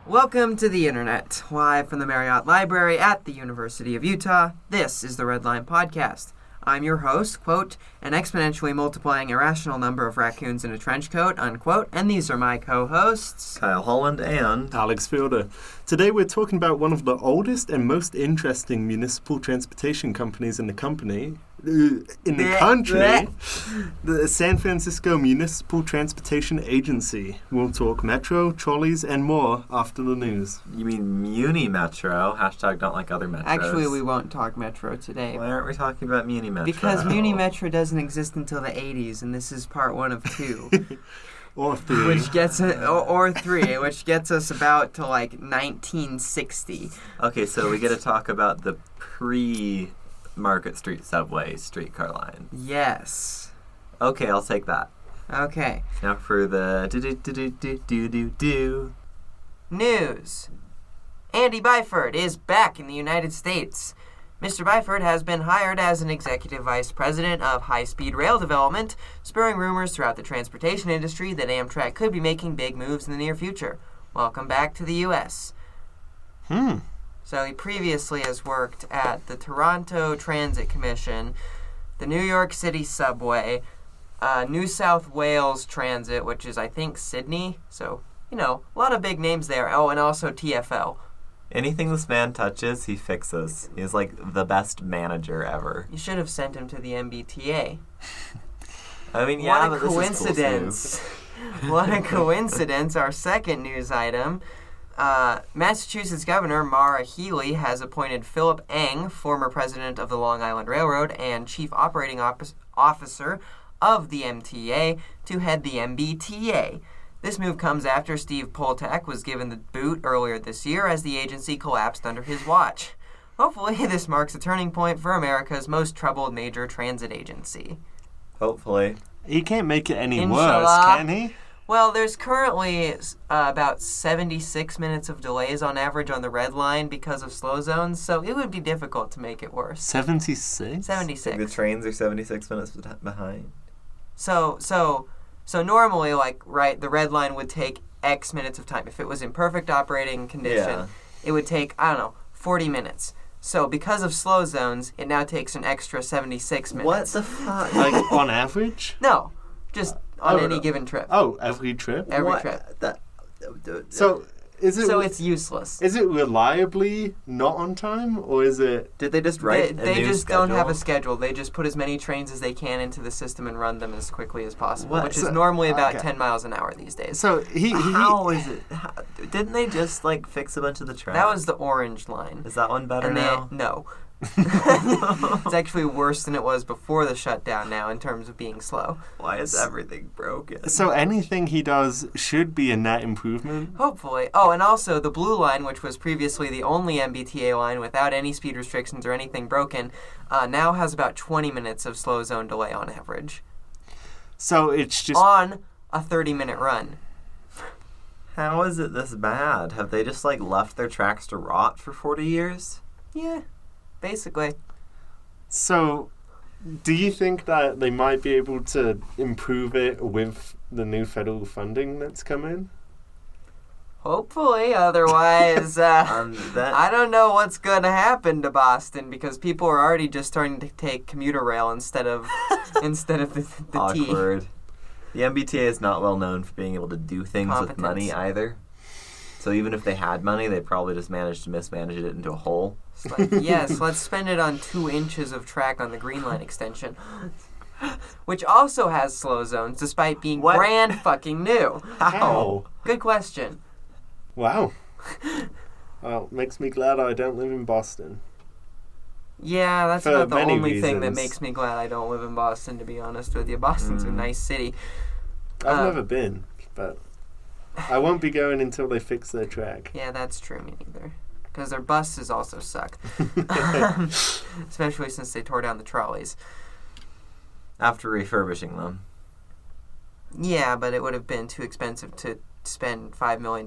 Welcome to the Internet, live from the Marriott Library at the University of Utah. This is the Red Line Podcast. I'm your host, quote, an exponentially multiplying irrational number of raccoons in a trench coat, unquote, and these are my co-hosts, Kyle Holland and Alex Fielder. Today we're talking about one of the oldest and most interesting municipal transportation companies in the country, the San Francisco Municipal Transportation Agency. We'll talk metro, trolleys, and more after the news. You mean Muni Metro? Hashtag don't like other metros. Actually, we won't talk metro today. Why aren't we talking about Muni Metro? Because Muni Metro doesn't exist until the 80s, and this is part one of two. Or three. Which gets or three, which gets us about to like 1960. Okay, so we get to talk about the pre-Market Street subway streetcar line. Yes. Okay, I'll take that. Okay. Now for the do. News. Andy Byford is back in the United States. Mr. Byford has been hired as an executive vice president of high-speed rail development, spurring rumors throughout the transportation industry that Amtrak could be making big moves in the near future. Welcome back to the U.S. So he previously has worked at the Toronto Transit Commission, the New York City Subway, New South Wales Transit, which is, I think, Sydney. So, a lot of big names there. Oh, and also TfL. Anything this man touches, he fixes. He's like the best manager ever. You should have sent him to the MBTA. I mean, yeah, what a but coincidence. What a coincidence. Our second news item. Massachusetts Governor Maura Healey has appointed Philip Eng, former president of the Long Island Railroad and chief operating officer of the MTA, to head the MBTA. This move comes after Steve Poltak was given the boot earlier this year as the agency collapsed under his watch. Hopefully, this marks a turning point for America's most troubled major transit agency. Hopefully. He can't make it any Inshallah. worse, can he? Well, there's currently about 76 minutes of delays on average on the red line because of slow zones, so it would be difficult to make it worse. 76? 76. The trains are 76 minutes behind. So normally, the red line would take X minutes of time. If it was in perfect operating condition, It would take, 40 minutes. So because of slow zones, it now takes an extra 76 minutes. What the fuck? Like, on average? No, just on any given trip. Oh, every trip? Every trip. So, So it's useless. Is it reliably not on time, or is it... Did they just write They a new just schedule? don't have a schedule. They just put as many trains as they can into the system and run them as quickly as possible, What? which is normally about Okay. 10 miles an hour these days. So, How is it? Didn't they just, fix a bunch of the tracks? That was the orange line. Is that one better And now? No. It's actually worse than it was before the shutdown now in terms of being slow. Why is everything broken? So anything he does should be a net improvement? Hopefully. Oh, and also the blue line, which was previously the only MBTA line without any speed restrictions or anything broken, now has about 20 minutes of slow zone delay on average. So it's just... On a 30-minute run. How is it this bad? Have they just, left their tracks to rot for 40 years? Yeah, basically. So, do you think that they might be able to improve it with the new federal funding that's come in? Hopefully, otherwise, I don't know what's going to happen to Boston because people are already just starting to take commuter rail instead of the T. Awkward. The MBTA is not well known for being able to do things with money either. So even if they had money, they'd probably just manage to mismanage it into a hole. It's yes, let's spend it on 2 inches of track on the Green Line extension, which also has slow zones despite being brand fucking new. How? Good question. Wow. Well, makes me glad I don't live in Boston. Yeah, that's For about the many only thing that reasons. makes me glad I don't live in Boston, to be honest with you. Boston's a nice city. I've never been, but I won't be going until they fix their track. Yeah, that's true, me neither. Because their buses also suck. Especially since they tore down the trolleys. After refurbishing them. Yeah, but it would have been too expensive to spend $5 million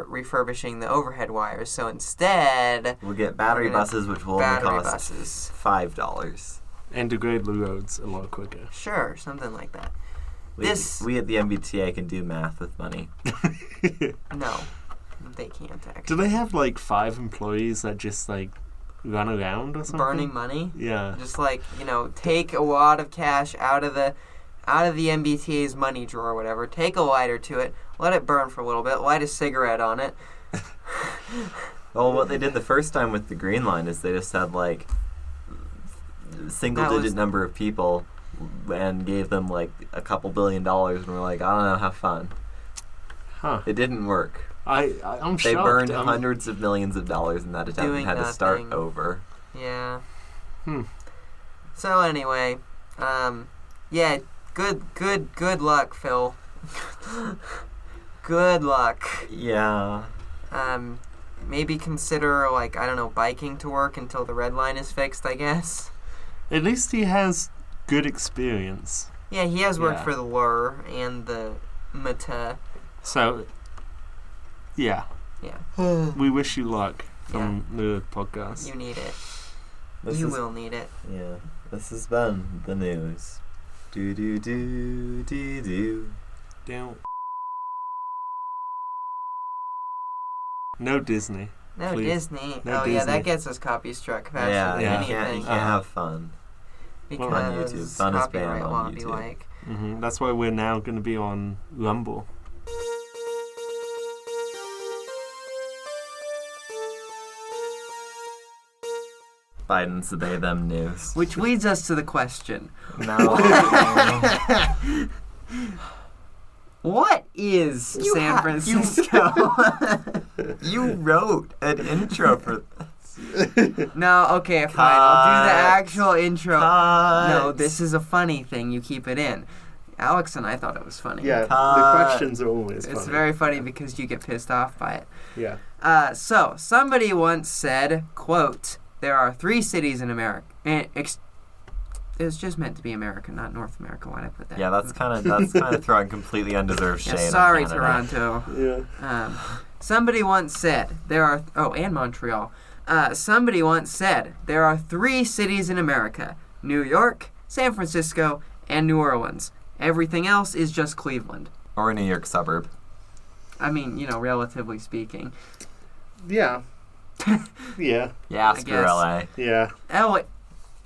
refurbishing the overhead wires. So instead, we'll get battery buses, which will only cost $5. And degrade the roads a lot quicker. Sure, something like that. We at the MBTA can do math with money. No. They can't actually. Do they have like 5 employees that just like run around or something? Burning money? Yeah. Just like, take a wad of cash out of the MBTA's money drawer or whatever, take a lighter to it, let it burn for a little bit, light a cigarette on it. Well, what they did the first time with the Green Line is they just had like single-digit number of people and gave them like a couple $1 billion and were like, I don't know, have fun. Huh. It didn't work. I'm They shocked. burned hundreds of millions of dollars in that attempt and had to start over. Yeah. Hmm. So anyway, yeah, good luck, Phil. Good luck. Yeah. Maybe consider, like, I don't know, biking to work until the red line is fixed, I guess. At least he has good experience. Yeah, he has worked for the Lure and the Meta. So, yeah. Yeah. We wish you luck from the podcast. You need it. You will need it. Yeah. This has been the news. Do do do do do. Down. No Disney. No Please. Disney. No Yeah, Disney. that gets us copy struck faster Yeah, than you anything. can't have fun. Because on YouTube. Fun is banned copyright on law be YouTube. like. That's why we're now going to be on Rumble. Biden's the they them news. Which leads us to the question. No. What is San Francisco? You wrote an intro for No, okay, fine. I'll do the Cut. actual intro. Cut. No, this is a funny thing. You keep it in. Alex and I thought it was funny. Yeah, the Cut. questions are always It's funny. very funny because you get pissed off by it. Yeah. So, somebody once said, quote, there are 3 cities in America. It was just meant to be America, not North America. Why'd I put that? Yeah, that's kind of throwing completely undeserved shade. Yeah, on sorry, Canada. Toronto. Yeah. Somebody once said there are... Oh, and Montreal. Somebody once said there are 3 cities in America. New York, San Francisco, and New Orleans. Everything else is just Cleveland. Or a New York suburb. I mean, relatively speaking. Yeah. Yeah. Yeah, I screw guess. LA. Yeah. LA.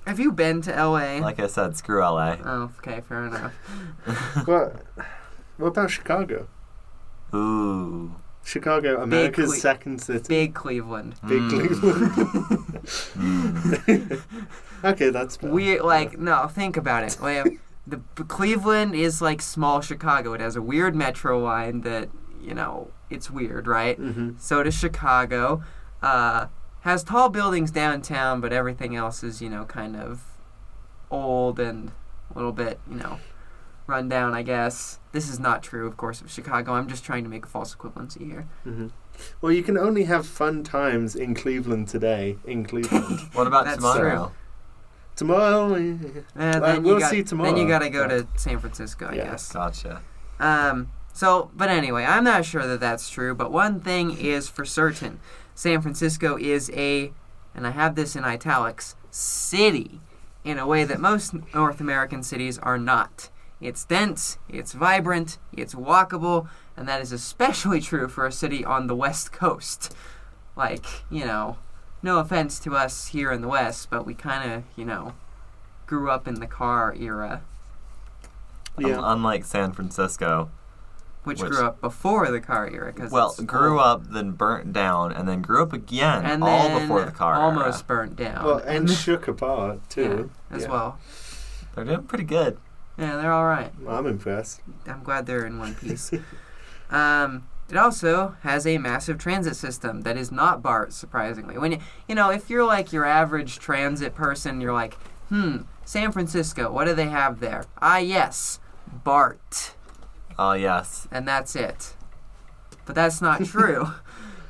Have you been to LA? Like I said, screw LA. Oh, okay, fair enough. What about Chicago? Ooh. Chicago, America's second city. Big Cleveland. Big Cleveland. Okay, that's fair. No, think about it. Cleveland is like small Chicago. It has a weird metro line that, it's weird, right? Mm-hmm. So does Chicago. Has tall buildings downtown, but everything else is, kind of old and a little bit, run down, I guess. This is not true, of course, of Chicago. I'm just trying to make a false equivalency here. Mm-hmm. Well, you can only have fun times in Cleveland today, in Cleveland. What about That's tomorrow? Tomorrow, we'll see tomorrow. Then you got to go to San Francisco, I guess. Gotcha. But anyway, I'm not sure that that's true, but one thing is for certain. San Francisco is and I have this in italics, city, in a way that most North American cities are not. It's dense, it's vibrant, it's walkable, and that is especially true for a city on the West Coast. No offense to us here in the West, but we kind of, grew up in the car era. Yeah. Unlike San Francisco. Which grew up before the car era. Grew up, then burnt down, and then grew up again, and all then before the car almost era. burnt down. Well, and shook apart, too. Yeah, as well. They're doing pretty good. Yeah, they're all right. I'm impressed. I'm glad they're in one piece. It also has a massive transit system that is not BART, surprisingly. When if you're like your average transit person, you're like, San Francisco, what do they have there? Yes, BART. Oh, yes. And that's it. But that's not true.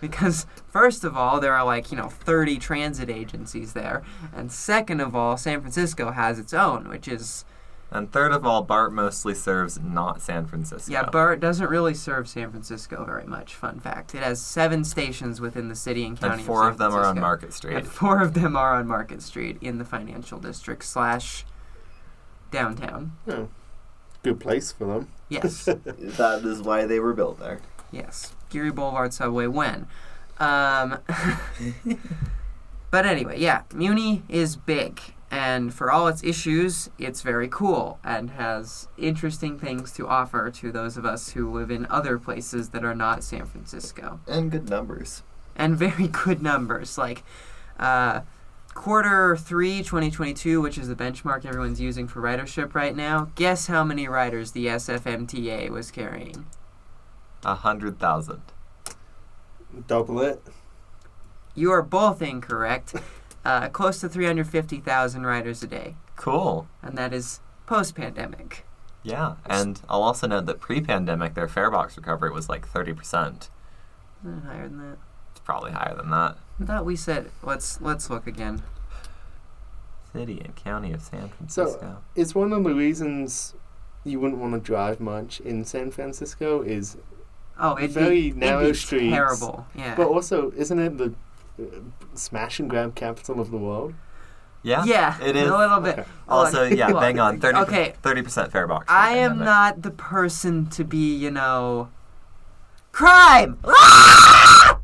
Because, first of all, there are 30 transit agencies there. And second of all, San Francisco has its own, which is... And third of all, BART mostly serves not San Francisco. Yeah, BART doesn't really serve San Francisco very much, fun fact. It has 7 stations within the city and county and 4 of them are on Market And Street. 4 of them are on Market Street in the financial district / downtown. Oh, good place for them. Yes. That is why they were built there. Yes. Geary Boulevard subway when. But anyway, yeah, Muni is big. And for all its issues, it's very cool and has interesting things to offer to those of us who live in other places that are not San Francisco. And good numbers. And very good numbers. Like, Quarter 3, 2022, which is the benchmark everyone's using for ridership right now. Guess how many riders the SFMTA was carrying? 100,000. Double it. You are both incorrect. Close to 350,000 riders a day. Cool. And that is post-pandemic. Yeah, and I'll also note that pre-pandemic, their fare box recovery was like 30%. Isn't it higher than that? It's probably higher than that. I thought we said, let's look again. City and County of San Francisco. So, is one of the reasons you wouldn't want to drive much in San Francisco is very narrow streets. Terrible, yeah. But also, isn't it the smash and grab capital of the world? Yeah, it is. A little bit. Okay. Also, yeah, bang on 30%, Okay. 30% fare box. I am not the person to be, crime! Ah!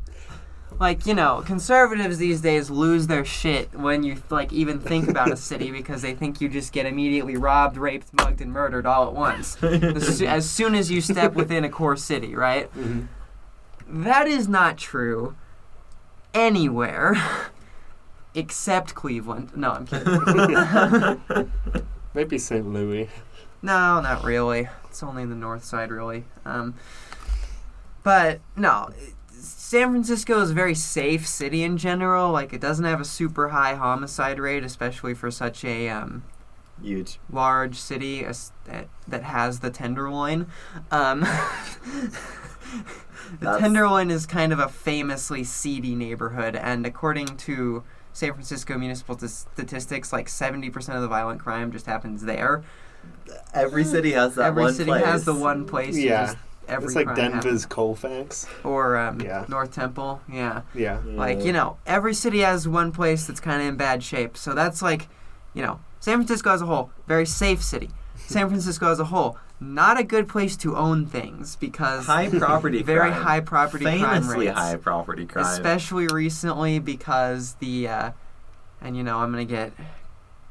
Like, conservatives these days lose their shit when you, even think about a city because they think you just get immediately robbed, raped, mugged, and murdered all at once. As soon as you step within a core city, right? Mm-hmm. That is not true anywhere except Cleveland. No, I'm kidding. Maybe St. Louis. No, not really. It's only the north side, really. But, no. San Francisco is a very safe city in general. Like, it doesn't have a super high homicide rate, especially for such a huge, large city that has the Tenderloin. The Tenderloin is kind of a famously seedy neighborhood, and according to San Francisco Municipal Statistics, 70% of the violent crime just happens there. Every city has that one place. Every city has the one place. Yeah. Every it's like crime Denver's happens. Colfax. Or North Temple, yeah. Yeah. Every city has one place that's kind of in bad shape. So that's San Francisco as a whole, very safe city. San Francisco as a whole, not a good place to own things because high property very crime. high property crime rates. Famously high property crime. Especially recently because I'm going to get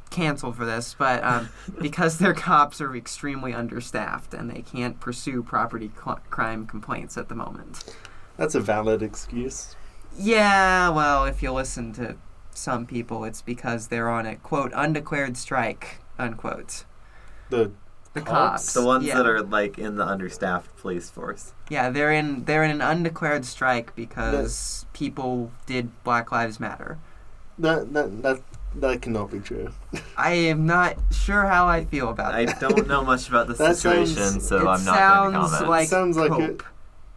canceled for this, but because their cops are extremely understaffed and they can't pursue property crime complaints at the moment. That's a valid excuse. Yeah, well, if you listen to some people, it's because they're on a, quote, undeclared strike, unquote. The cops. The ones that are, in the understaffed police force. Yeah, they're in an undeclared strike because people did Black Lives Matter. That cannot be true. I am not sure how I feel about that. I don't know much about the situation, so I'm not going to comment. It sounds like cope.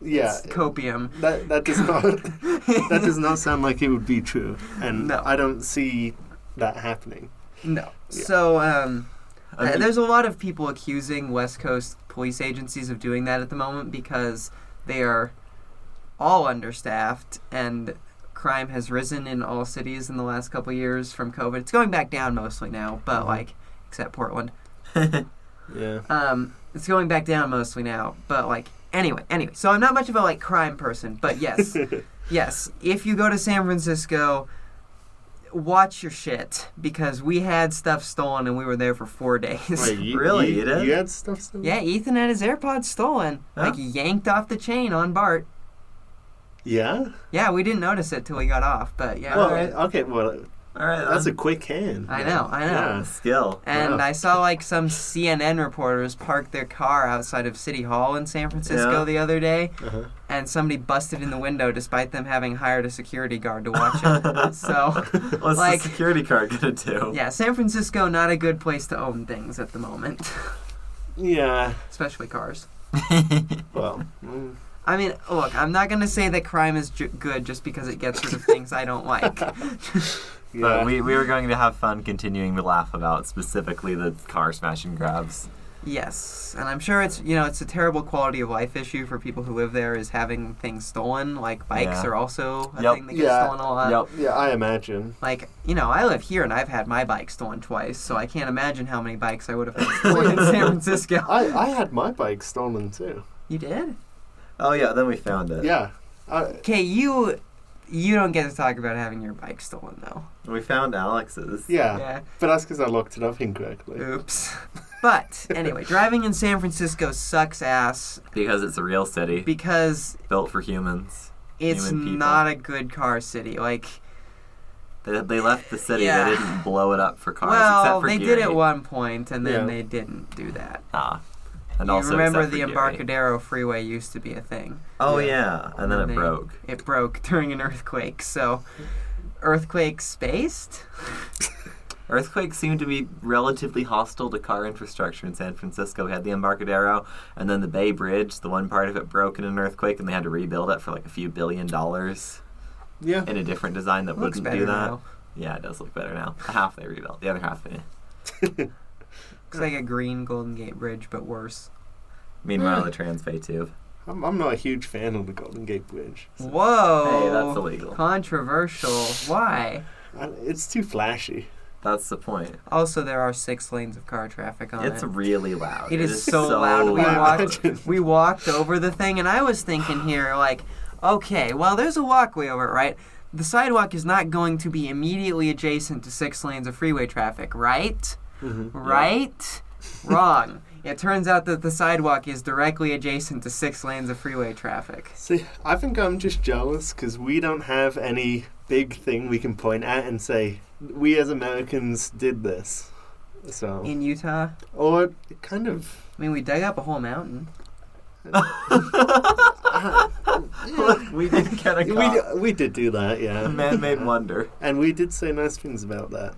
Yeah. It's copium. That does not that does not sound like it would be true. And no. I don't see that happening. No. Yeah. So there's a lot of people accusing West Coast police agencies of doing that at the moment because they are all understaffed and crime has risen in all cities in the last couple of years from COVID. It's going back down mostly now, but except Portland. Yeah. It's going back down mostly now, but anyway. So I'm not much of a crime person, but yes, yes. If you go to San Francisco, watch your shit because we had stuff stolen and we were there for 4 days. Wait, you did? You had stuff stolen? Yeah, Ethan had his AirPods stolen, huh? Yanked off the chain on Bart. Yeah? Yeah, we didn't notice it till we got off, but yeah. Well, okay, well, all right, that's a quick hand. I know. Yeah. Skill. And Wow. I saw some CNN reporters park their car outside of City Hall in San Francisco the other day, and somebody busted in the window despite them having hired a security guard to watch it. So, what's the security guard gonna do? Yeah, San Francisco, not a good place to own things at the moment. Yeah. Especially cars. Well. I mean, look, I'm not going to say that crime is good just because it gets rid of things I don't like. Yeah. But we were going to have fun continuing to laugh about specifically the car smash and grabs. Yes, and I'm sure it's a terrible quality of life issue for people who live there is having things stolen. Bikes are also a thing that gets stolen a lot. Yep. Yeah, I imagine. I live here and I've had my bike stolen twice, so I can't imagine how many bikes I would have had stolen in San Francisco. I had my bike stolen too. You did? Oh, yeah, then we found it. Yeah. Okay, you don't get to talk about having your bike stolen, though. We found Alex's. Yeah. But that's because I looked it up incorrectly. Oops. But, anyway, driving in San Francisco sucks ass. Because it's a real city. Because built for humans. It's not a good car city. Like... They left the city. Yeah. They didn't blow it up for cars, well, except for they Geary. did at one point, and then they didn't do that. And you also remember except the for Geary. Embarcadero freeway used to be a thing. Oh, yeah. And then it broke. It broke during an earthquake, so... Earthquake-spaced? Earthquakes seem to be relatively hostile to car infrastructure in San Francisco. We had the Embarcadero, and then the Bay Bridge. The one part of it broke in an earthquake, and they had to rebuild it for like a few $1 billion. Yeah. In a different design that Looks wouldn't do that. now. Yeah, it does look better now. Half they rebuilt. The other half, Looks like a green Golden Gate Bridge, but worse. Meanwhile, the Transbay Tube. I'm not a huge fan of the Golden Gate Bridge. So. Whoa! Hey, that's illegal. Controversial. Why? It's too flashy. That's the point. Also, there are 6 lanes of car traffic on it. It's really loud. It is so loud. We walked over the thing, and I was thinking here, like, okay, well, there's a walkway over it, right? The sidewalk is not going to be immediately adjacent to 6 lanes of freeway traffic, right? Mm-hmm. Right? Wrong. It turns out that the sidewalk is directly adjacent to 6 lanes of freeway traffic. See, I think I'm just jealous because we don't have any big thing we can point at and say, we as Americans did this. So In Utah? Or kind of... I mean, we dug up a whole mountain. We did get a car. We did do that, yeah. A man-made wonder. And we did say nice things about that.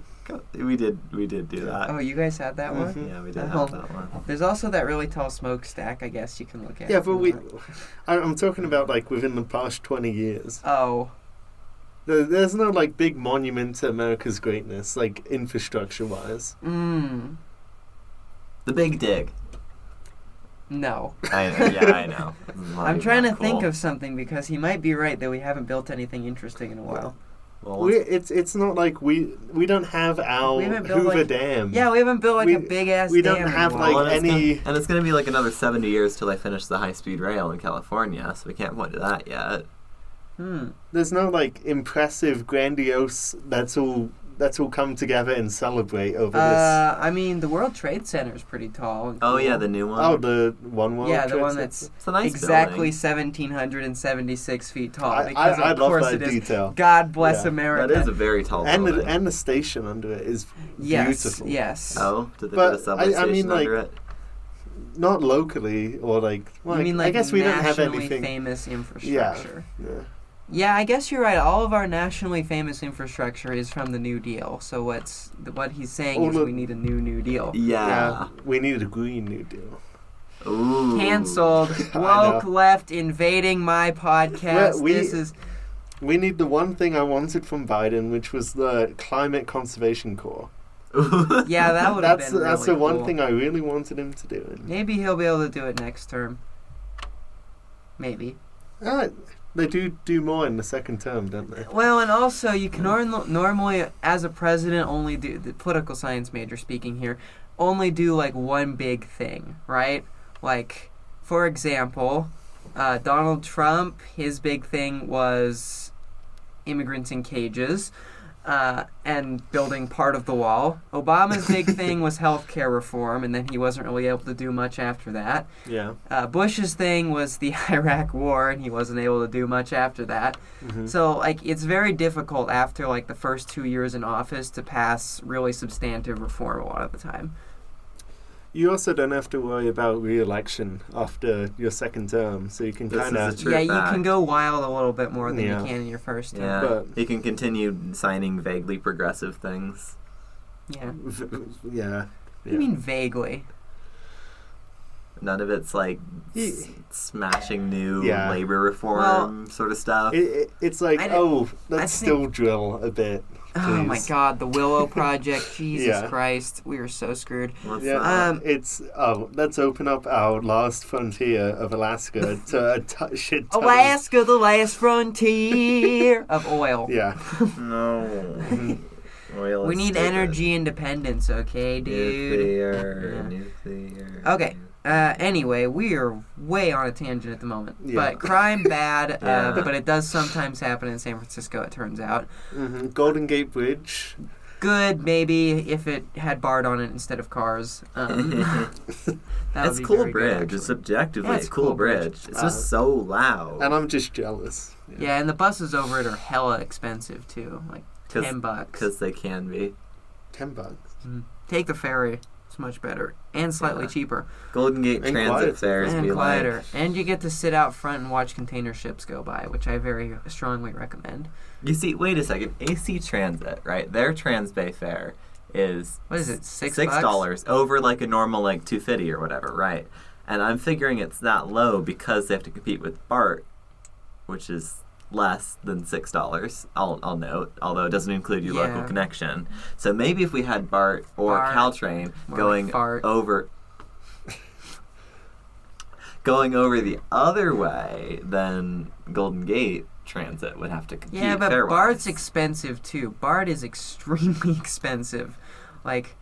We did do that. Oh, you guys had that one? Mhm. Yeah, we did Oh. have that one. There's also that really tall smokestack, I guess you can look at. Yeah, if but you want. I'm talking about like within the past 20 years. Oh. There's no like big monument to America's greatness, like infrastructure-wise. The Big Dig. No. I know. I'm trying to think of something because he might be right that we haven't built anything interesting in a while. Well, It's not like we don't have our We haven't built, Hoover like- Dam. Yeah, we haven't built like a big ass. we don't dam have, in a like, while. and it's gonna be like another 70 years till they finish the high-speed rail in California, so we can't point to that yet. There's no like impressive, grandiose. That's all come together and celebrate over this. I mean, the World Trade Center is pretty tall. And Oh cool. yeah, the new one. Oh, the one world. Yeah, the Trade one Center? that's It's a nice exactly building. 1,776 feet tall. I Because love of course that it is. detail. God bless Yeah. America. That is a very tall And building. the station under it is beautiful. Yes. Oh, did they But put a subway I mean, station under like, it? Not locally or like. You mean like I guess we don't have nationally anything. famous infrastructure? Yeah. Yeah, I guess you're right. All of our nationally famous infrastructure is from the New Deal. So what he's saying All is the- we need a new Deal. Yeah. We needed a Green New Deal. Ooh. Cancelled. I Woke know. left invading my podcast. We- This is We need the one thing I wanted from Biden, which was the Climate Conservation Corps. yeah, that would have been really That's the one cool. thing I really wanted him to do. And, Maybe he'll be able to do it next term. Maybe. they do more in the second term, don't they? Well, and also you can normally, as a president, only do the political science major speaking here, only do like one big thing, right? Like, for example, Donald Trump, his big thing was immigrants in cages and building part of the wall. Obama's big thing was healthcare reform, and then he wasn't really able to do much after that. Yeah. Bush's thing was the Iraq War, and he wasn't able to do much after that. Mm-hmm. So, like, it's very difficult after, like, the first 2 years in office to pass really substantive reform a lot of the time. You also don't have to worry about re-election after your second term, so you can This kind is a of... true Yeah, you fact. can go wild a little bit more than Yeah. you can in your first term. Yeah, But- he can continue signing vaguely progressive things. Yeah. Yeah. What do you mean vaguely? None of it's like smashing new Yeah. labor reform sort of stuff. It's like, I think- let's still drill a bit. Oh my Please. God, the Willow Project. Jesus Yeah. Christ, we are so screwed. Let's Yeah, not. let's open up our last frontier of Alaska to a shit ton. Alaska, the last frontier of oil. Yeah. No. Oil We is need stupid. energy independence, okay, dude? Nuclear. Yeah. Nuclear. Okay. Anyway, we are way on a tangent at the moment. Yeah. But crime, bad, Yeah. but it does sometimes happen in San Francisco, it turns out. Golden Gate Bridge. Good, maybe, if it had BART on it instead of cars. That would It's be a cool very good, bridge. actually. It's objectively Yeah, it's a cool bridge. It's just so loud. And I'm just jealous. Yeah, and the buses over it are hella expensive, too. Like, $10. Because they can be. $10. Take the ferry. It's much better. And slightly cheaper. Golden Gate And Transit quieter. fares And be quieter. like... And you get to sit out front and watch container ships go by, which I very strongly recommend. You see, wait a second. AC Transit, right? Their Transbay fare is... What is it, $6? $6 over like a normal like $2.50 or whatever, right? And I'm figuring it's that low because they have to compete with BART, which is less than $6. I'll note, although it doesn't include your local Yeah. connection. So maybe if we had BART or BART, Caltrain more going like fart. over the other way, then Golden Gate Transit would have to compete. Yeah, but fare-wise. BART's expensive, too. BART is extremely expensive. Like,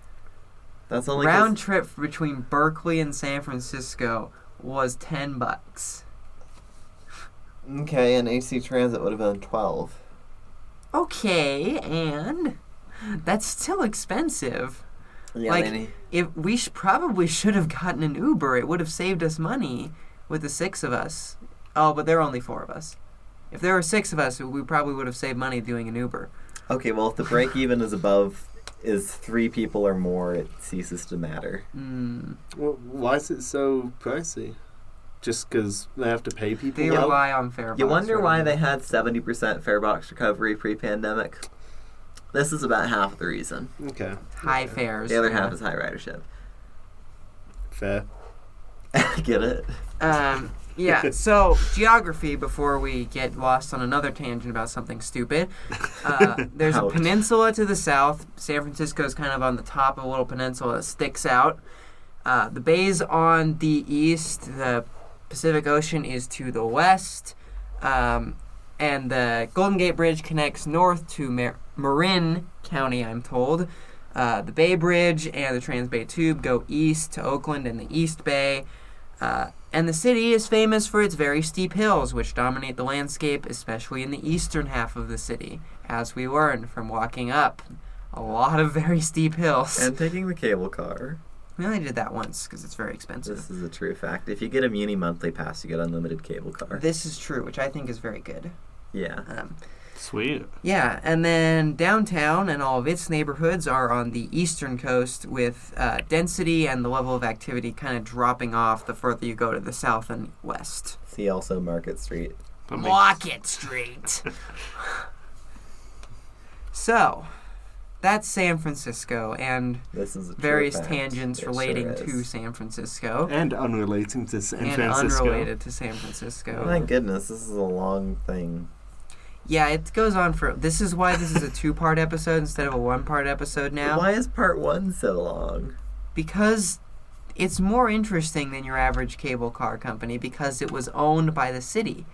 That's only round trip between Berkeley and San Francisco was $10. Okay, and AC Transit would have been 12. Okay, and that's still expensive. Yeah, Like, if we probably should have gotten an Uber, it would have saved us money with the 6 of us. Oh, but there are only 4 of us. If there were 6 of us, we probably would have saved money doing an Uber. Okay, well, if the break even is 3 people or more, it ceases to matter. Well, why is it so pricey? Just because they have to pay people? They rely on fare. You box wonder why revenue. they had 70% fare box recovery pre-pandemic? This is about half the reason. Okay. High fares. The other yeah. half is high ridership. Fair. Get it? Yeah, so geography, before we get lost on another tangent about something stupid. There's a Ouch. peninsula to the south. San Francisco is kind of on the top of a little peninsula that sticks out. The bay's on the east. The Pacific Ocean is to the west. And the Golden Gate Bridge connects north to Marin County, I'm told. The Bay Bridge and the Trans-Bay Tube go east to Oakland and the East Bay. And the city is famous for its very steep hills, which dominate the landscape, especially in the eastern half of the city, as we learned from walking up a lot of very steep hills. And taking the cable car. We only did that once because it's very expensive. This is a true fact. If you get a Muni monthly pass, you get unlimited cable car. This is true, which I think is very good. Yeah. Sweet. Yeah, and then downtown and all of its neighborhoods are on the eastern coast, with density and the level of activity kind of dropping off the further you go to the south and west. See also Market Street. Market Street! So, that's San Francisco and This is a true various fact. tangents It relating sure to is. San Francisco. And unrelating to San And Francisco. unrelated to San Francisco. My goodness, this is a long thing. Yeah, it goes on for... This is why this is a 2-part episode instead of a 1-part episode now. Why is part 1 so long? Because it's more interesting than your average cable car company because it was owned by the city.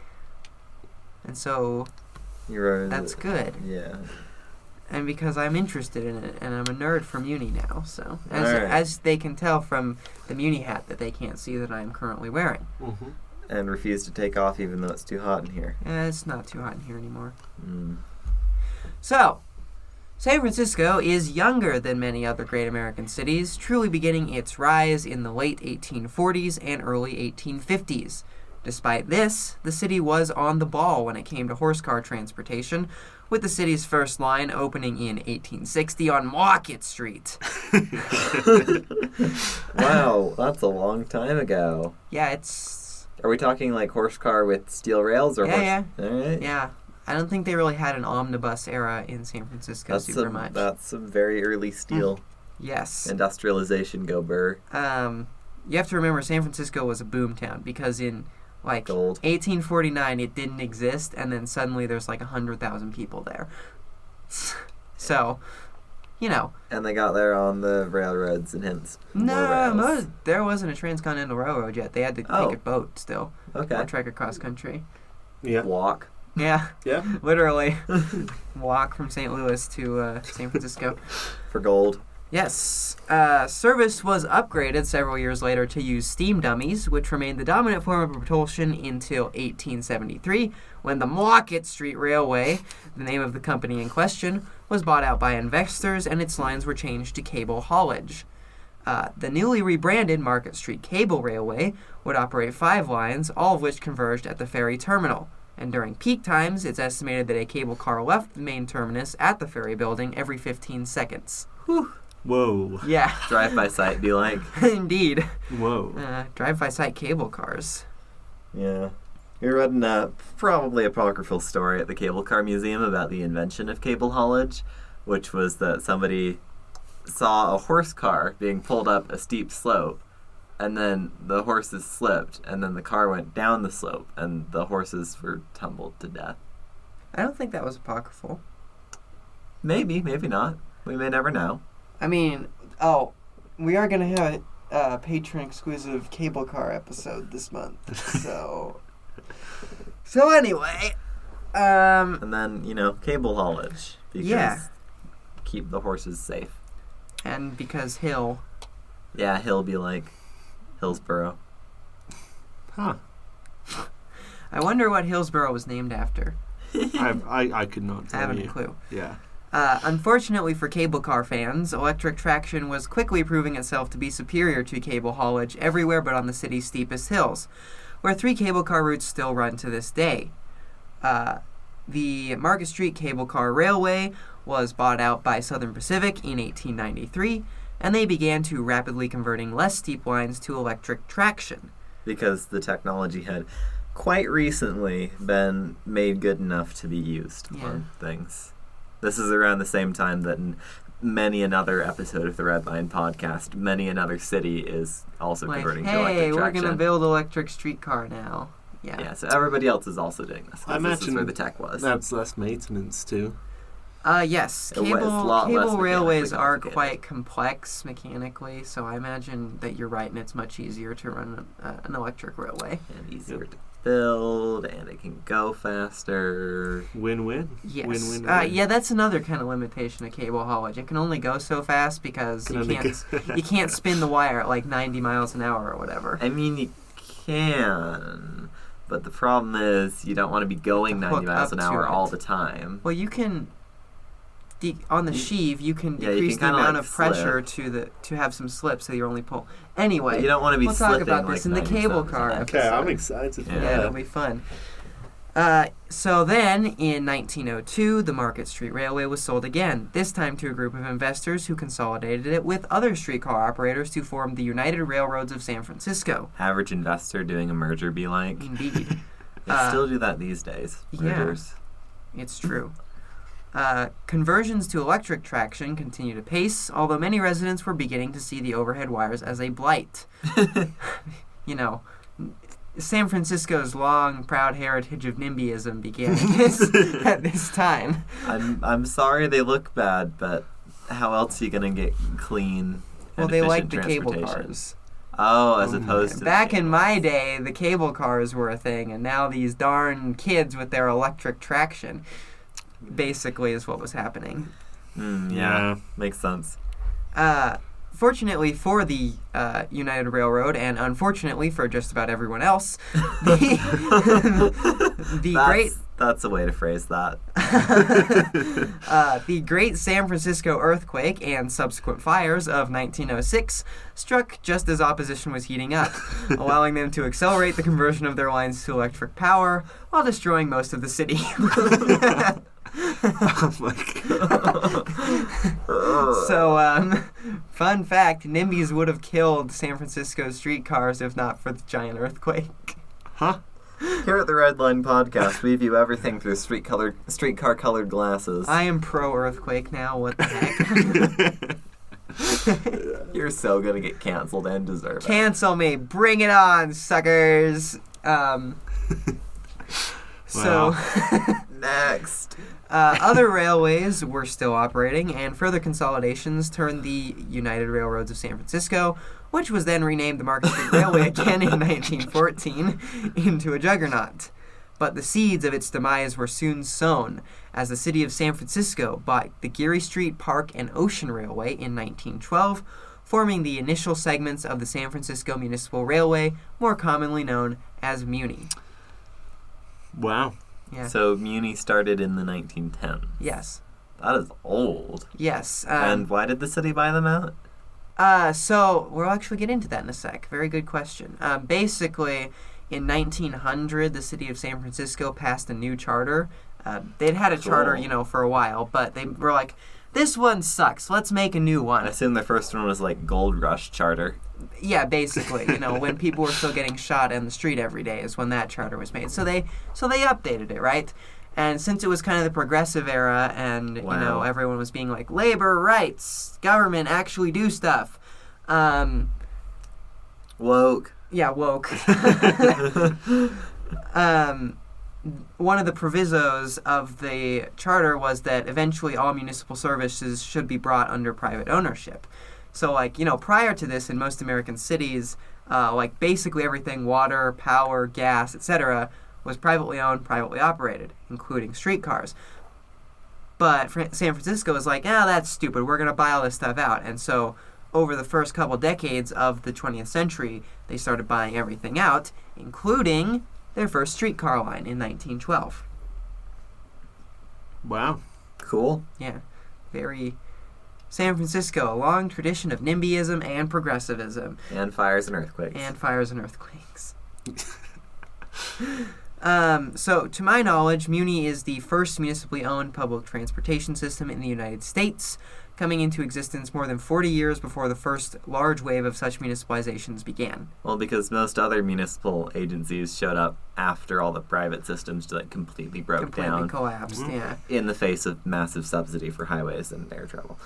And so that's good. Yeah. And because I'm interested in it, and I'm a nerd from Muni now, so All right. as they can tell from the Muni hat that they can't see that I'm currently wearing. Mm-hmm. And refuse to take off even though it's too hot in here. It's not too hot in here anymore. Mm. So, San Francisco is younger than many other great American cities, truly beginning its rise in the late 1840s and early 1850s. Despite this, the city was on the ball when it came to horse-car transportation, with the city's first line opening in 1860 on Market Street. Wow, that's a long time ago. Yeah, it's... Are we talking like horse car with steel rails or Yeah, horse? All right. Yeah, I don't think they really had an omnibus era in San Francisco super much. That's some very early steel Yes. industrialization. Go Burr. You have to remember San Francisco was a boom town because in like Gold. 1849 it didn't exist, and then suddenly there's like 100,000 people there. So, you know. And they got there on the railroads and hence more No, rails. there wasn't a transcontinental railroad yet. They had to Oh. take a boat still. Okay. Or trek across country. Yeah. Walk. Yeah, Yeah. literally. Walk from St. Louis to San Francisco. For gold. Yes. Service was upgraded several years later to use steam dummies, which remained the dominant form of propulsion until 1873, when the Market Street Railway, the name of the company in question, was bought out by investors and its lines were changed to cable haulage. The newly rebranded Market Street Cable Railway would operate 5 lines, all of which converged at the ferry terminal. And during peak times, it's estimated that a cable car left the main terminus at the ferry building every 15 seconds. Whew. Whoa. Yeah. Drive-by-sight be like. Indeed. Whoa. Drive-by-sight cable cars. Yeah. We read a probably apocryphal story at the Cable Car Museum about the invention of cable haulage, which was that somebody saw a horse car being pulled up a steep slope, and then the horses slipped, and then the car went down the slope, and the horses were tumbled to death. I don't think that was apocryphal. Maybe, maybe not. We may never know. I mean, we are going to have a patron-exclusive cable car episode this month, so... So anyway, And then, cable haulage. Because Yeah. keep the horses safe. and because Hill... Yeah, he'll be like Hillsborough. Huh. I wonder what Hillsborough was named after. I could not I tell haven't you. a clue. Yeah. Unfortunately for cable car fans, electric traction was quickly proving itself to be superior to cable haulage everywhere but on the city's steepest hills, where 3 cable car routes still run to this day. The Market Street Cable Car Railway was bought out by Southern Pacific in 1893, and they began to rapidly converting less steep lines to electric traction. Because the technology had quite recently been made good enough to be used Yeah. on things. This is around the same time that in many another episode of the Red Line podcast, many another city is also Like, converting to hey, electric we're traction. going to build electric streetcar now. Yeah, so everybody else is also doing this. 'Cause I this is imagine where the tech was. That's less maintenance too. Yes. It was a lot less Cable railways mechanically are complicated. quite complex mechanically, so I imagine that you're right, and it's much easier to run an electric railway. And easier to build, and it can go faster. Win-win. Yes. Win-win. Yeah, that's another kind of limitation of cable haulage. It can only go so fast because Can you only can't go- you can't spin the wire at like 90 miles an hour or whatever. I mean, you can, but the problem is you don't want to be going 90 Hook miles up an to hour it. all the time. Well, you can on the sheave you can Yeah, you decrease can the kinda, amount like, of pressure to have some slip, so you're only pull. But Anyway, you don't want to be we'll talk slipping about like this in the 97 cable car times. Okay, I'm episode. excited for Yeah, Yeah, it'll that. be fun. So then, in 1902, the Market Street Railway was sold again, this time to a group of investors who consolidated it with other streetcar operators to form the United Railroads of San Francisco. Average investor doing a merger be like. Indeed. They still do that these days. yeah. Mergers. It's true. Conversions to electric traction continue to pace, although many residents were beginning to see the overhead wires as a blight. San Francisco's long, proud heritage of NIMBYism began at this time. I'm sorry they look bad, but how else are you gonna get clean? Well, and they efficient like the cable transportation? cars. Oh, as Oh opposed to Back the in cables. my day, the cable cars were a thing, and now these darn kids with their electric traction basically is what was happening. Yeah, Yeah. makes sense. Fortunately for the United Railroad, and unfortunately for just about everyone else, That's a way to phrase that. the Great San Francisco earthquake and subsequent fires of 1906 struck just as opposition was heating up, allowing them to accelerate the conversion of their lines to electric power while destroying most of the city. Oh my god. So, fun fact, NIMBYs would have killed San Francisco streetcars if not for the giant earthquake. Huh? Here at the Red Line Podcast, we view everything through streetcar colored glasses. I am pro-earthquake now, what the heck? You're so gonna get canceled and deserve it. Cancel me. Bring it on, suckers. So, Next. other railways were still operating, and further consolidations turned the United Railroads of San Francisco, which was then renamed the Market Street Railway again in 1914, into a juggernaut. But the seeds of its demise were soon sown, as the city of San Francisco bought the Geary Street, Park, and Ocean Railway in 1912, forming the initial segments of the San Francisco Municipal Railway, more commonly known as Muni. Wow. Yeah. So Muni started in the 1910s. Yes. That is old. Yes. And why did the city buy them out? So we'll actually get into that in a sec. Very good question. Basically, in 1900, the city of San Francisco passed a new charter. They'd had a charter, Cool. For a while, but they were like, this one sucks. Let's make a new one. I assume the first one was like Gold Rush Charter. Yeah, basically, when people were still getting shot in the street every day is when that charter was made. So they updated it, right? And since it was kind of the progressive era and, Wow. everyone was being like, labor rights, government, actually do stuff. Woke. Yeah, woke. One of the provisos of the charter was that eventually all municipal services should be brought under private ownership. So, prior to this, in most American cities, basically everything, water, power, gas, etc., was privately owned, privately operated, including streetcars. But San Francisco was like, that's stupid. We're going to buy all this stuff out. And so over the first couple decades of the 20th century, they started buying everything out, including their first streetcar line in 1912. Wow. Cool. Yeah. Very San Francisco, a long tradition of NIMBYism and progressivism. And fires and earthquakes. And fires and earthquakes. So, to my knowledge, Muni is the first municipally owned public transportation system in the United States, coming into existence more than 40 years before the first large wave of such municipalizations began. Well, because most other municipal agencies showed up after all the private systems completely broke Completely down collapsed, yeah. in the face of massive subsidy for highways and air travel.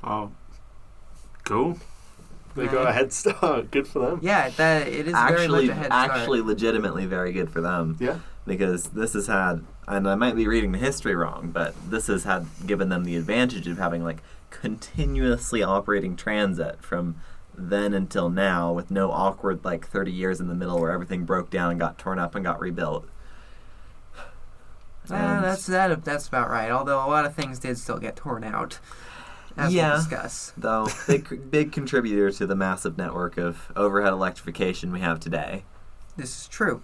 Oh, cool. They got Right. a head start. Good for them. Yeah, it is very much a head start. Actually, legitimately very good for them. Yeah. Because this has had, and I might be reading the history wrong, but this has had given them the advantage of having continuously operating transit from then until now, with no awkward 30 years in the middle where everything broke down and got torn up and got rebuilt. And That's about right. Although a lot of things did still get torn out, as Yeah. we'll discuss. though big contributor to the massive network of overhead electrification we have today. This is true.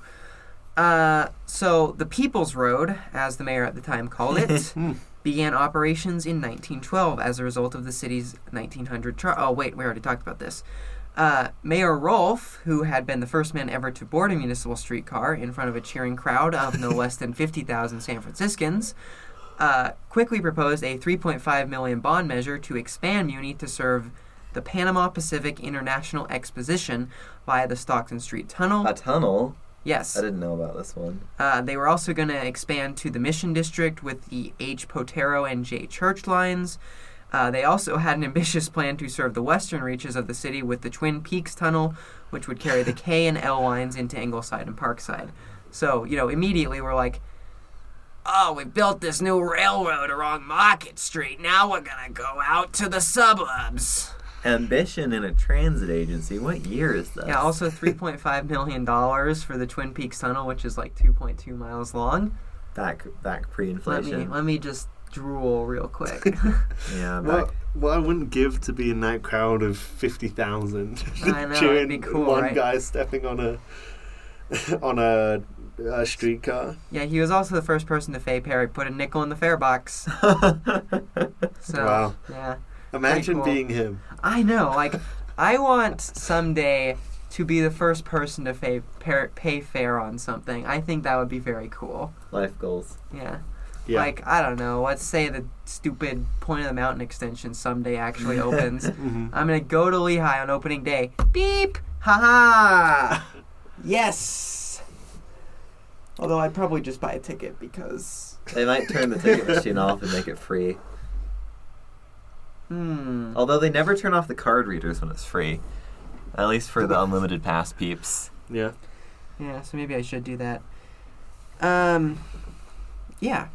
So the People's Road, as the mayor at the time called it, began operations in 1912 as a result of the city's 1900 charter. Oh, wait, we already talked about this. Mayor Rolfe, who had been the first man ever to board a municipal streetcar in front of a cheering crowd of no less than 50,000 San Franciscans, quickly proposed a $3.5 million bond measure to expand Muni to serve the Panama Pacific International Exposition via the Stockton Street Tunnel. A tunnel? Yes. I didn't know about this one. They were also going to expand to the Mission District with the H. Potero and J. Church lines. They also had an ambitious plan to serve the western reaches of the city with the Twin Peaks Tunnel, which would carry the K and L lines into Ingleside and Parkside. So, immediately we're like, oh, we built this new railroad along Market Street. Now we're going to go out to the suburbs. Ambition in a transit agency. What year is this? Yeah, also $3.5 million for the Twin Peaks Tunnel, which is 2.2 miles long. Back pre-inflation. Let me just drool real quick. Yeah, back. What I wouldn't give to be in that crowd of 50,000 I know, cheering it'd be cool, one right? guy stepping on a streetcar. Yeah, he was also the first person to put a nickel in the fare box. So, Wow. yeah. Imagine cool. being him. I know, I want someday to be the first person to pay fare on something. I think that would be very cool. Life goals. Yeah. Yeah. I don't know, let's say the stupid Point of the Mountain extension someday actually opens. Mhm. I'm going to go to Lehigh on opening day. Beep! Haha! Yes! Although I'd probably just buy a ticket because... They might turn the ticket machine off and make it free. Although they never turn off the card readers when it's free. At least for the unlimited pass peeps. Yeah. Yeah, so maybe I should do that. Yeah.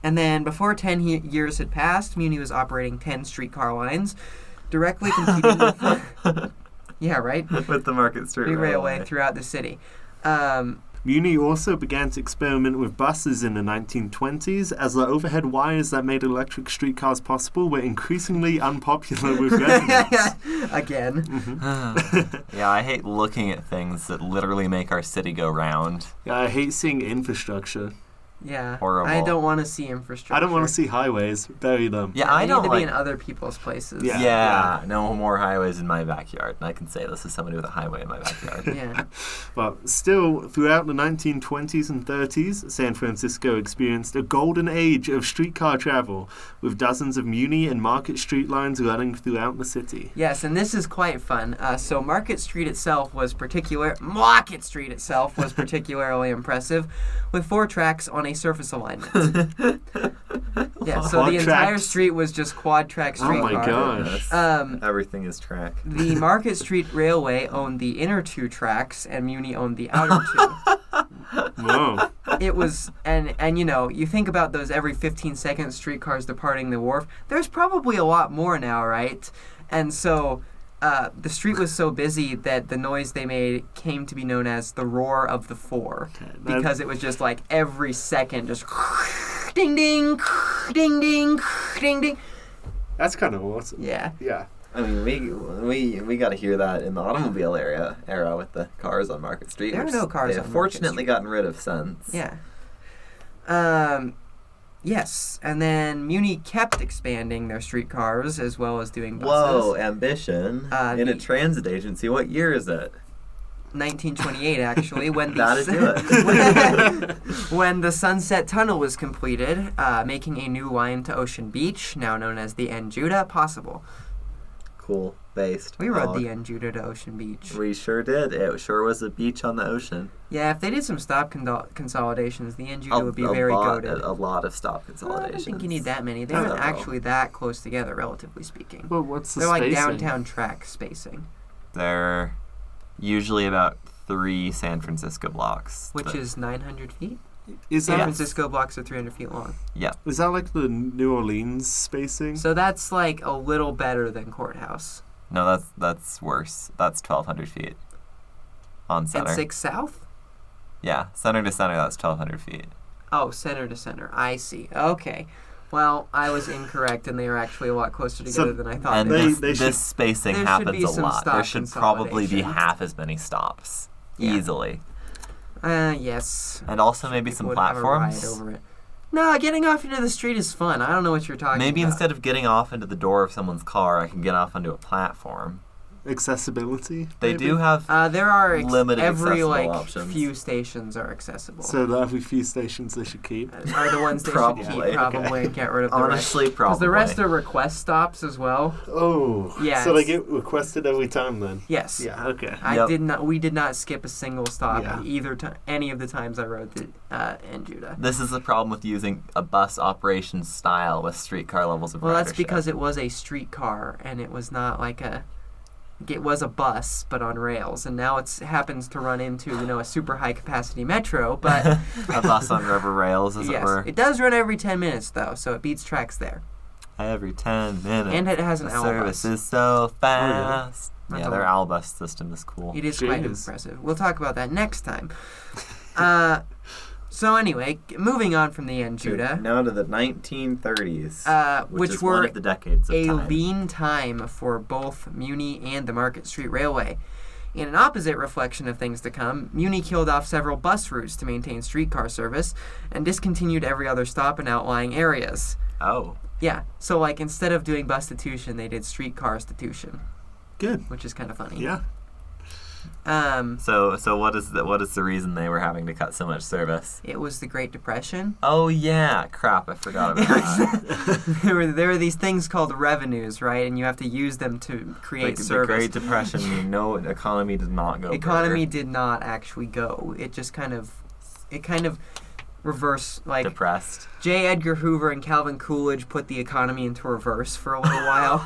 And then before 10 years had passed, Muni was operating 10 streetcar lines, directly competing with... Yeah, right? With the Market Street Railway throughout the city. Muni also began to experiment with buses in the 1920s as the overhead wires that made electric streetcars possible were increasingly unpopular with residents. Again. Yeah, I hate looking at things that literally make our city go round. Yeah, I hate seeing infrastructure. Yeah. Horrible. I don't want to see infrastructure. I don't want to see highways. Bury them. Yeah, They I need don't to like... be in other people's places. Yeah, no more highways in my backyard. And I can say this as somebody with a highway in my backyard. Yeah. But still, throughout the 1920s and 30s, San Francisco experienced a golden age of streetcar travel, with dozens of Muni and Market Street lines running throughout the city. Yes, and this is quite fun. So Market Street itself was particularly impressive, with 4 tracks on a surface alignment. Yeah, so Quad the entire tracks? street was just quad track Oh streetcar. my gosh. Everything is track. The Market Street Railway owned the inner 2 tracks, and Muni owned the outer 2. Whoa. It was, and you know, you think about those every 15 seconds streetcars departing the wharf. There's probably a lot more now, right? And so the street was so busy that the noise they made came to be known as the roar of the 4, because it was just like every second, just ding ding, ding ding, ding ding. That's kind of awesome. Yeah. Yeah. I mean, we got to hear that in the automobile era with the cars on Market Street. There are which no cars they on have Market fortunately Street. gotten rid of since. Yeah. Yes, and then Muni kept expanding their streetcars as well as doing buses. Whoa, ambition. In a the- transit agency. What year is it? 1928, actually, when the That'd do it. when the Sunset Tunnel was completed, making a new line to Ocean Beach, now known as the N Judah, possible. Cool. Based. We rode on- the N Judah to Ocean Beach. We sure did. It sure was a beach on the ocean. Yeah, if they did some stop consolidations, the N Judah would be very goated. A lot of stop I consolidations. don't think you need that many. They I aren't don't know. actually that close together, relatively speaking. Well, what's the They're like spacing? downtown track spacing, They're usually about 3 San Francisco blocks. which is 900 feet. Is San that, Francisco blocks are 300 feet long. is that like the New Orleans spacing? So that's like a little better than Courthouse. No, that's worse. That's 1,200 feet on center. And 6 South? Yeah, center to center, that's 1,200 feet. Oh, center to center. I see. Okay. Well, I was incorrect, and they are actually a lot closer together than I thought. And they were. they should- this spacing there should happens be a some lot. stop There should probably be consolidation. half as many stops. Yeah. Easily. Yes. And also maybe some Would have a riot platforms. over it. No, getting off into the street is fun. I don't know what you're talking Maybe about. instead of getting off into the door of someone's car, I can get off onto a platform. Accessibility? They maybe? do have There are limited every accessible like options. few stations are accessible. So the every few stations they should keep. Are the ones they should Probably. keep probably and get rid of the honestly rest. probably. Because the rest are request stops as well. Oh. Yeah, So they it's- get requested every time then? Yes. Yeah, okay. Yep. We did not skip a single stop Yeah. either time. Any of the times I rode the N Judah. This is the problem with using a bus operation style with streetcar levels of Well, that's ridership. because it was a streetcar and it was not like a. It was a bus, but on rails, and now it happens to run into a super high capacity metro. But a bus on rubber rails, as it yes, were. it does run every 10 minutes though, so it beats tracks there. Every 10 minutes. And it has an the owl service bus. is so fast. That's Yeah, their all. owl bus system is cool. It is quite Jeez. impressive. We'll talk about that next time. So anyway, moving on from the N Judah, Now to the 1930s, which is were one of the decades of a time. lean time for both Muni and the Market Street Railway. In an opposite reflection of things to come, Muni killed off several bus routes to maintain streetcar service and discontinued every other stop in outlying areas. Oh. Yeah, so like instead of doing bustitution, they did streetcar-stitution, Good. which is kind of funny. Yeah. So what is the reason they were having to cut so much service? It was the Great Depression. Oh yeah, crap! I forgot about that. There were these things called revenues, right? And you have to use them to create The service. Great Depression, the economy did not go. Economy better. did not actually go. It just kind of reverse, like Depressed. J. Edgar Hoover and Calvin Coolidge put the economy into reverse for a little while.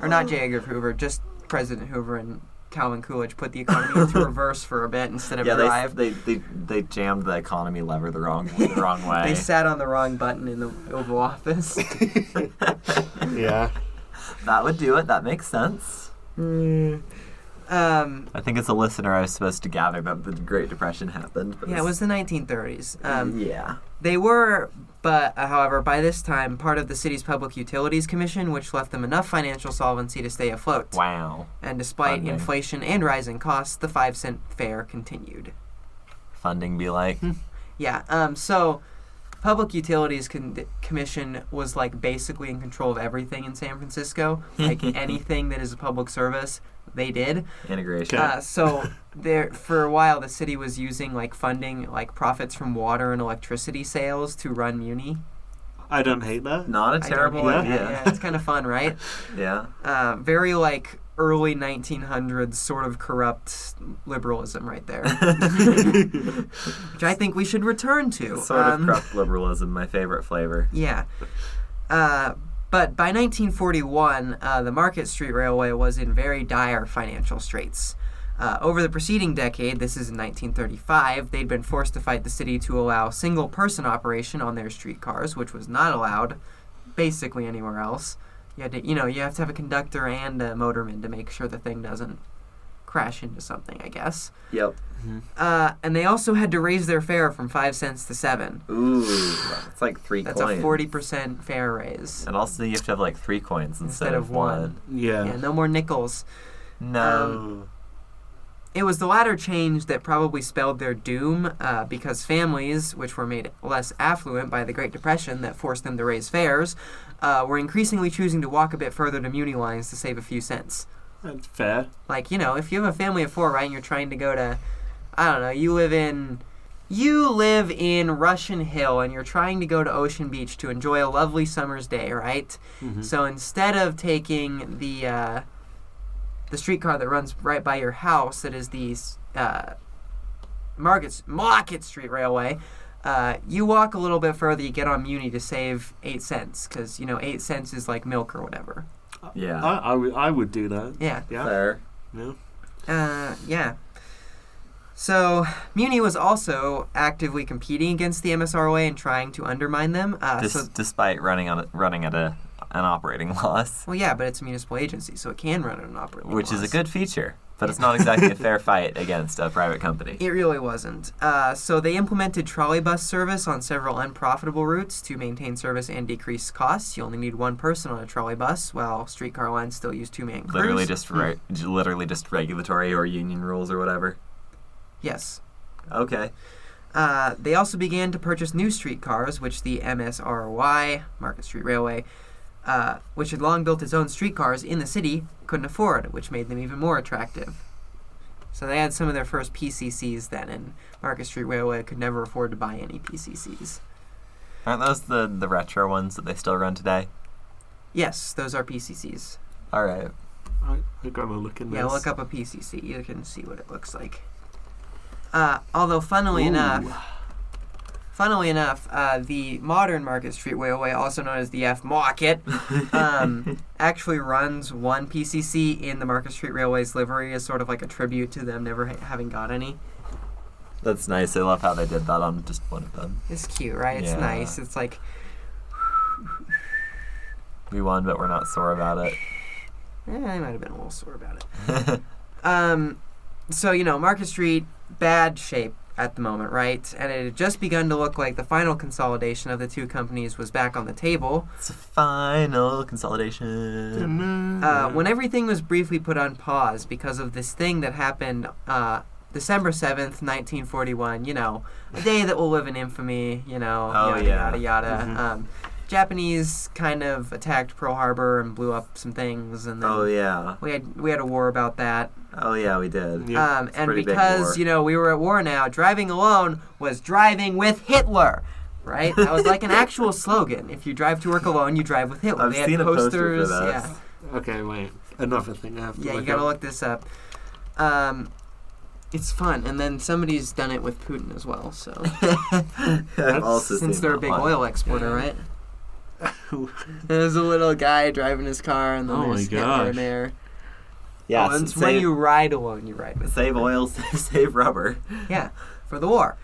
Or not J. Edgar Hoover, just President Hoover and Calvin Coolidge put the economy into reverse for a bit instead of drive. they jammed the economy lever the wrong way. They sat on the wrong button in the Oval Office. Yeah. That would do it. That makes sense. I think as a listener, I was supposed to gather that the Great Depression happened. But Yeah, it was the 1930s. yeah. They were, but however, by this time, part of the city's Public Utilities Commission, which left them enough financial solvency to stay afloat. Wow. And despite Funding. inflation and rising costs, the 5-cent fare continued. Funding be like. Yeah, so Public Utilities Commission was like basically in control of everything in San Francisco. Like anything that is a public service, they did. Integration. So there, for a while, the city was using like funding, like profits from water and electricity sales to run Muni. I don't hate that. Not a I don't terrible hate idea. that. Yeah, it's kind of fun, right? Yeah. Very like early 1900s sort of corrupt liberalism right there, which I think we should return to. Sort of corrupt liberalism, my favorite flavor. Yeah. But by 1941, the Market Street Railway was in very dire financial straits. Over the preceding decade, this is in 1935, they'd been forced to fight the city to allow single-person operation on their streetcars, which was not allowed basically anywhere else. You had to, you have to have a conductor and a motorman to make sure the thing doesn't crash into something, I guess. Yep. And they also had to raise their fare from 5 cents to 7. Ooh, it's like 3 That's coins. a 40% fare raise. And also you have to have like 3 coins instead of 1. Yeah. Yeah, no more nickels. No. It was the latter change that probably spelled their doom, because families, which were made less affluent by the Great Depression that forced them to raise fares, were increasingly choosing to walk a bit further to Muni lines to save a few cents. That's fair. Like, if you have a family of 4, right, and you're trying to go to, I don't know, you live in Russian Hill and you're trying to go to Ocean Beach to enjoy a lovely summer's day, right? Mm-hmm. So instead of taking the streetcar that runs right by your house, that is the Market Street Railway, you walk a little bit further, you get on Muni to save 8 cents, because 8 cents is like milk or whatever. Yeah. I would do that. Yeah. Yeah. Fair. Yeah. Yeah. So Muni was also actively competing against the MSROA and trying to undermine them. Despite running at an operating loss. Well, yeah, but it's a municipal agency, so it can run at an operating Which loss. is a good feature, but it's not exactly a fair fight against a private company. It really wasn't. So they implemented trolley bus service on several unprofitable routes to maintain service and decrease costs. You only need 1 person on a trolley bus, while streetcar lines still use 2-man crews. Literally just regulatory or union rules or whatever. Yes. Okay. They also began to purchase new streetcars, which the MSRY, Market Street Railway, which had long built its own streetcars in the city, couldn't afford, which made them even more attractive. So they had some of their first PCCs then, and Market Street Railway could never afford to buy any PCCs. Aren't those the retro ones that they still run today? Yes, those are PCCs. All right. I gotta look in this. Yeah, look up a PCC. You can see what it looks like. Although, funnily enough, the modern Market Street Railway, also known as the F Market, actually runs 1 PCC in the Market Street Railway's livery as sort of like a tribute to them never having got any. That's nice. I love how they did that on just one of them. It's cute, right? It's Yeah. nice. It's like, We won, but we're not sore about it. I might have been a little sore about it. So, Market Street, bad shape at the moment, right? And it had just begun to look like the final consolidation of the 2 companies was back on the table. It's a final consolidation. When everything was briefly put on pause because of this thing that happened December 7th, 1941, a day that will live in infamy, yada, yada, yada. Mm-hmm. Japanese kind of attacked Pearl Harbor and blew up some things, and then we had a war about that. Oh yeah, we did. Yeah. And because we were at war now, driving alone was driving with Hitler, right? That was like an actual slogan. If you drive to work alone, you drive with Hitler. I've They had seen a poster for posters. that. Yeah, Okay, wait. Another thing I have to yeah, you look gotta up. look this up. It's fun, and then somebody's done it with Putin as well. So I've also since seen they're a that big one. oil exporter, right? There's a little guy driving his car, and then Oh there's my Hitler gosh. in there. Yeah, Oh, and it's when you ride alone, you ride with save oil, save rubber. Yeah, for the war.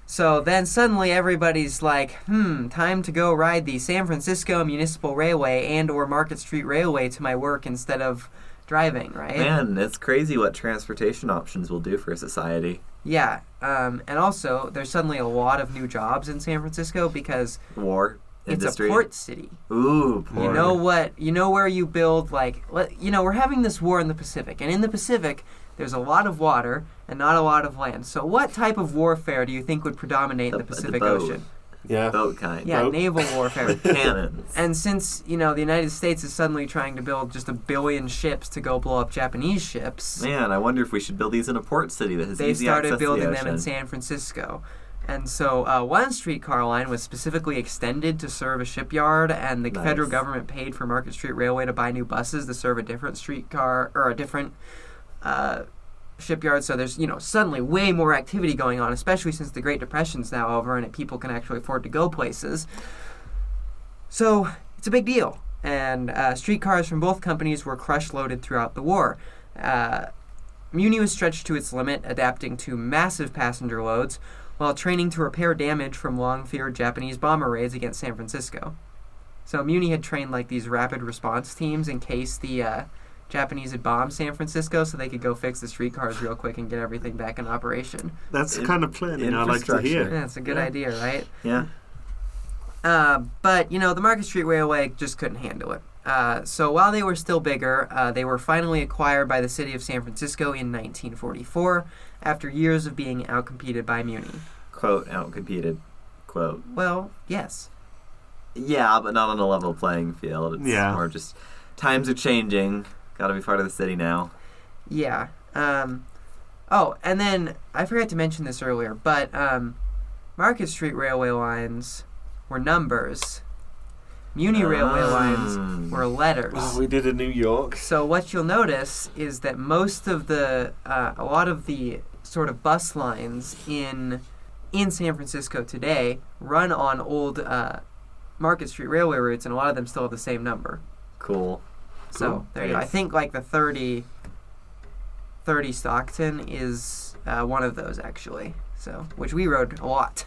So then suddenly everybody's like, time to go ride the San Francisco Municipal Railway and or Market Street Railway to my work instead of driving, right? Man, it's crazy what transportation options will do for society. Yeah, and also there's suddenly a lot of new jobs in San Francisco because War, industry. it's a port city. Ooh, port. You know what? You know where you build, like, we're having this war in the Pacific, and in the Pacific, there's a lot of water and not a lot of land. So what type of warfare do you think would predominate in the Pacific boat. Ocean? Yeah. Boat kind. Yeah, Boat. naval warfare. With cannons. And since, the United States is suddenly trying to build just 1 billion ships to go blow up Japanese ships, Man, I wonder if we should build these in a port city that has they easy access started to building the them in ocean. San Francisco. And so one streetcar line was specifically extended to serve a shipyard, and the Nice. federal government paid for Market Street Railway to buy new buses to serve a different streetcar, or a different shipyard. So there's, suddenly way more activity going on, especially since the Great Depression's now over and people can actually afford to go places. So it's a big deal. And streetcars from both companies were crush-loaded throughout the war. Muni was stretched to its limit, adapting to massive passenger loads, while training to repair damage from long-feared Japanese bomber raids against San Francisco. So Muni had trained like these rapid response teams in case the Japanese had bombed San Francisco, so they could go fix the streetcars real quick and get everything back in operation. That's the kind of planning I like to infrastructure. hear. Yeah, it's a good idea, right? Yeah. But, the Market Street Railway just couldn't handle it. So while they were still bigger, they were finally acquired by the city of San Francisco in 1944 after years of being outcompeted by Muni. Quote, outcompeted. Quote. Well, yes. Yeah, but not on a level playing field. It's more just times are changing. Gotta be part of the city now. Yeah. Oh, and then I forgot to mention this earlier, but Market Street Railway lines were numbers. Muni Railway lines were letters. Oh, we did in New York. So what you'll notice is that most of the, a lot of the sort of bus lines in San Francisco today run on old Market Street Railway routes, and a lot of them still have the same number. Cool. So there you go. I think like the 30 Stockton is one of those actually. So which we rode a lot.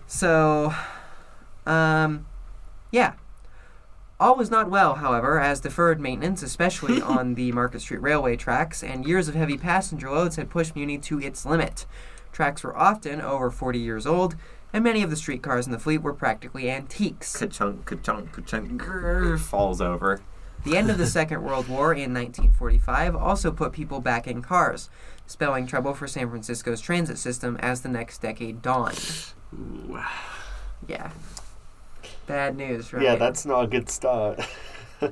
So, yeah. All was not well, however, as deferred maintenance, especially on the Market Street Railway tracks, and years of heavy passenger loads had pushed Muni to its limit. Tracks were often over 40 years old, and many of the streetcars in the fleet were practically antiques. Ka-chunk, ka-chunk, ka-chunk, grrr, falls over. The end of the Second World War in 1945 also put people back in cars, spelling trouble for San Francisco's transit system as the next decade dawned. Ooh. Yeah. Bad news, right? Yeah, that's not a good start.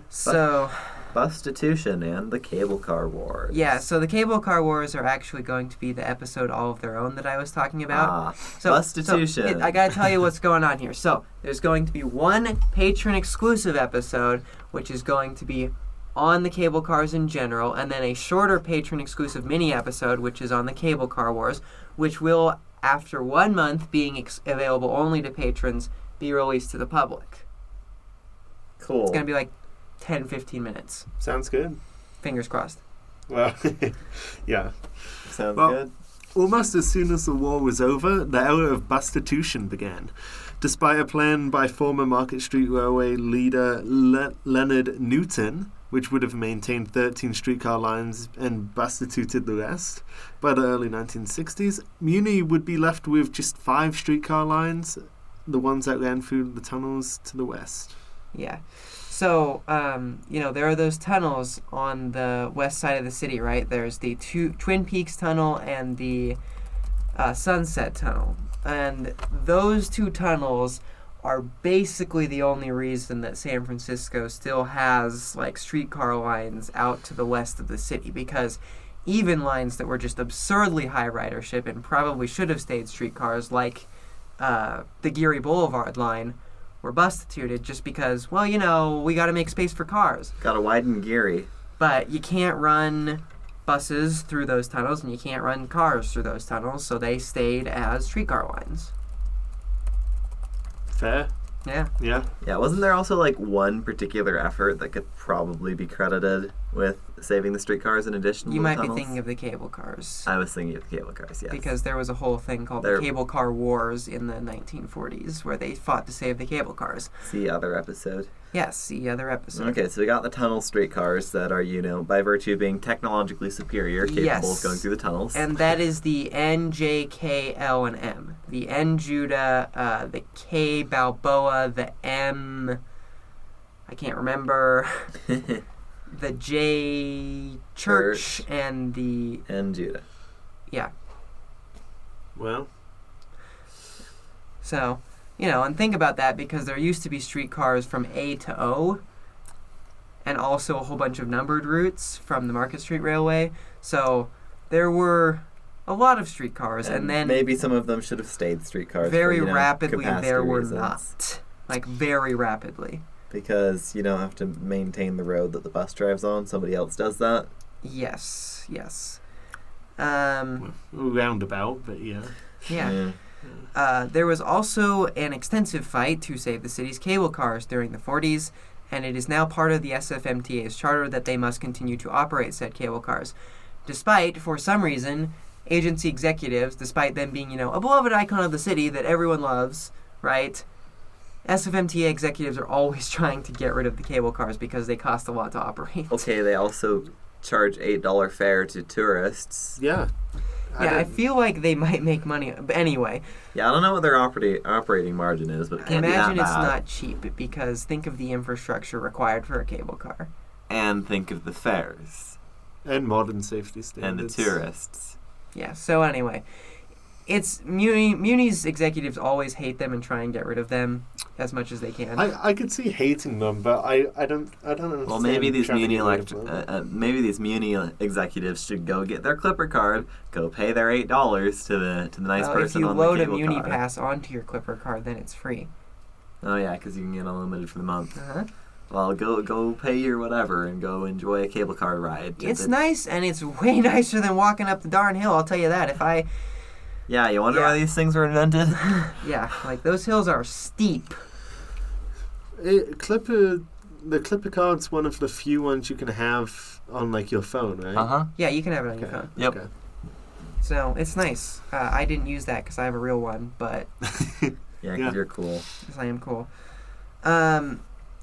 So... Bustitution and the Cable Car Wars. Yeah, so the Cable Car Wars are actually going to be the episode all of their own that I was talking about. Bustitution. I gotta tell you what's going on here. So, there's going to be one patron-exclusive episode, which is going to be on the cable cars in general, and then a shorter patron-exclusive mini-episode, which is on the Cable Car Wars, which will, after 1 month being available only to patrons, be released to the public. Cool. It's going to be like 10-15 minutes. Sounds good. Fingers crossed. Well, yeah. Sounds Well, good. Almost as soon as the war was over, the era of bustitution began. Despite a plan by former Market Street Railway leader Leonard Newton, which would have maintained 13 streetcar lines and bustituted the rest, by the early 1960s, Muni would be left with just 5 streetcar lines, the ones that ran through the tunnels to the west. Yeah. So, there are those tunnels on the west side of the city, right? There's the Twin Peaks Tunnel and the Sunset Tunnel. And those 2 tunnels are basically the only reason that San Francisco still has, like, streetcar lines out to the west of the city. Because even lines that were just absurdly high ridership and probably should have stayed streetcars, like the Geary Boulevard line, were bustituted just because, well, we got to make space for cars. Got to widen Geary. But you can't run buses through those tunnels, and you can't run cars through those tunnels, so they stayed as streetcar lines. Fair. Yeah. Yeah. Yeah, wasn't there also like one particular effort that could probably be credited with saving the streetcars in addition to You the might be tunnels? thinking of the cable cars. I was thinking of the cable cars, yes. Because there was a whole thing called the Cable Car Wars in the 1940s where they fought to save the cable cars. See other episode. Yes, see other episode. Okay, so we got the tunnel streetcars that are, by virtue of being technologically superior, capable of going through the tunnels. And that is the N, J, K, L, and M. The N, Judah, the K, Balboa, the M, I can't remember, the J, Church, and the... And Judah. Yeah. Well. So, and think about that because there used to be streetcars from A to O and also a whole bunch of numbered routes from the Market Street Railway. So there were a lot of streetcars and then... Maybe some of them should have stayed streetcars very for, rapidly there were reasons. not. Like, very rapidly. Because you don't have to maintain the road that the bus drives on. Somebody else does that. Yes. Roundabout, but yeah. Yeah. There was also an extensive fight to save the city's cable cars during the 40s, and it is now part of the SFMTA's charter that they must continue to operate said cable cars. Despite, for some reason, agency executives, despite them being, a beloved icon of the city that everyone loves, right? SFMTA executives are always trying to get rid of the cable cars because they cost a lot to operate. Okay, they also charge $8 fare to tourists. Yeah. I feel like they might make money. But anyway. Yeah, I don't know what their operating margin is, but it can't imagine be that it's bad. not cheap because think of the infrastructure required for a cable car. And think of the fares. And modern safety standards. And the tourists. Yeah, so anyway. It's Muni's executives always hate them and try and get rid of them as much as they can. I could see hating them, but I don't understand. Well, maybe these trying to Muni get rid of them. maybe these Muni executives should go get their Clipper card, go pay their $8 to the nice person on the cable car. If you load a Muni pass onto your Clipper card, then it's free. Oh yeah, because you can get unlimited for the month. Uh-huh. Well, go pay your whatever and go enjoy a cable car ride. It's nice, and it's way nicer than walking up the darn hill. I'll tell you that. Yeah, you wonder why these things were invented? Yeah, like those hills are steep. The Clipper card's one of the few ones you can have on like your phone, right? Uh-huh. Yeah, you can have it on your phone. Yep. Okay. So it's nice. I didn't use that because I have a real one, but Yeah, because you're cool. because I am cool.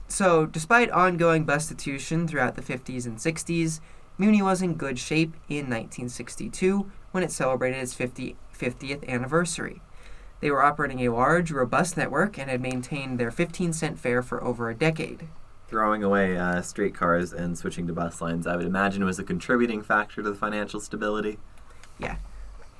So despite ongoing bustitution throughout the 50s and 60s, Muni was in good shape in 1962 when it celebrated its 50th anniversary. They were operating a large, robust network and had maintained their 15-cent fare for over a decade. Throwing away streetcars and switching to bus lines, I would imagine, was a contributing factor to the financial stability. Yeah.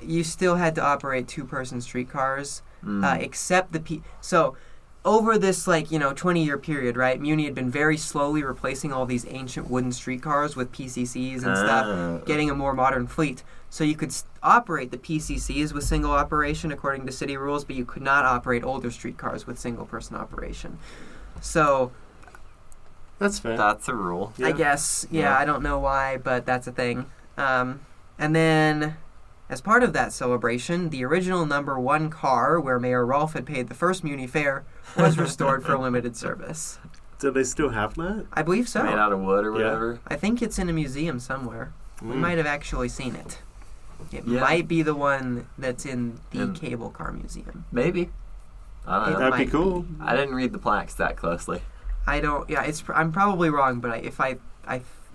You still had to operate two-person streetcars, except so over this 20-year period, right? Muni had been very slowly replacing all these ancient wooden streetcars with PCCs and stuff, getting a more modern fleet. So you could operate the PCCs with single operation according to city rules, but you could not operate older streetcars with single-person operation. So That's fair. That's a rule. Yeah. I guess, I don't know why, but that's a thing. And then, as part of that celebration, the original number 1 car, where Mayor Rolfe had paid the first Muni fare, was restored for limited service. Do they still have that? I believe so. Made out of wood or whatever. I think it's in a museum somewhere. We might have actually seen it. It might be the one that's in the cable car museum. Maybe. I don't know. That'd be cool. I didn't read the plaques that closely. I don't. Yeah, I'm probably wrong, but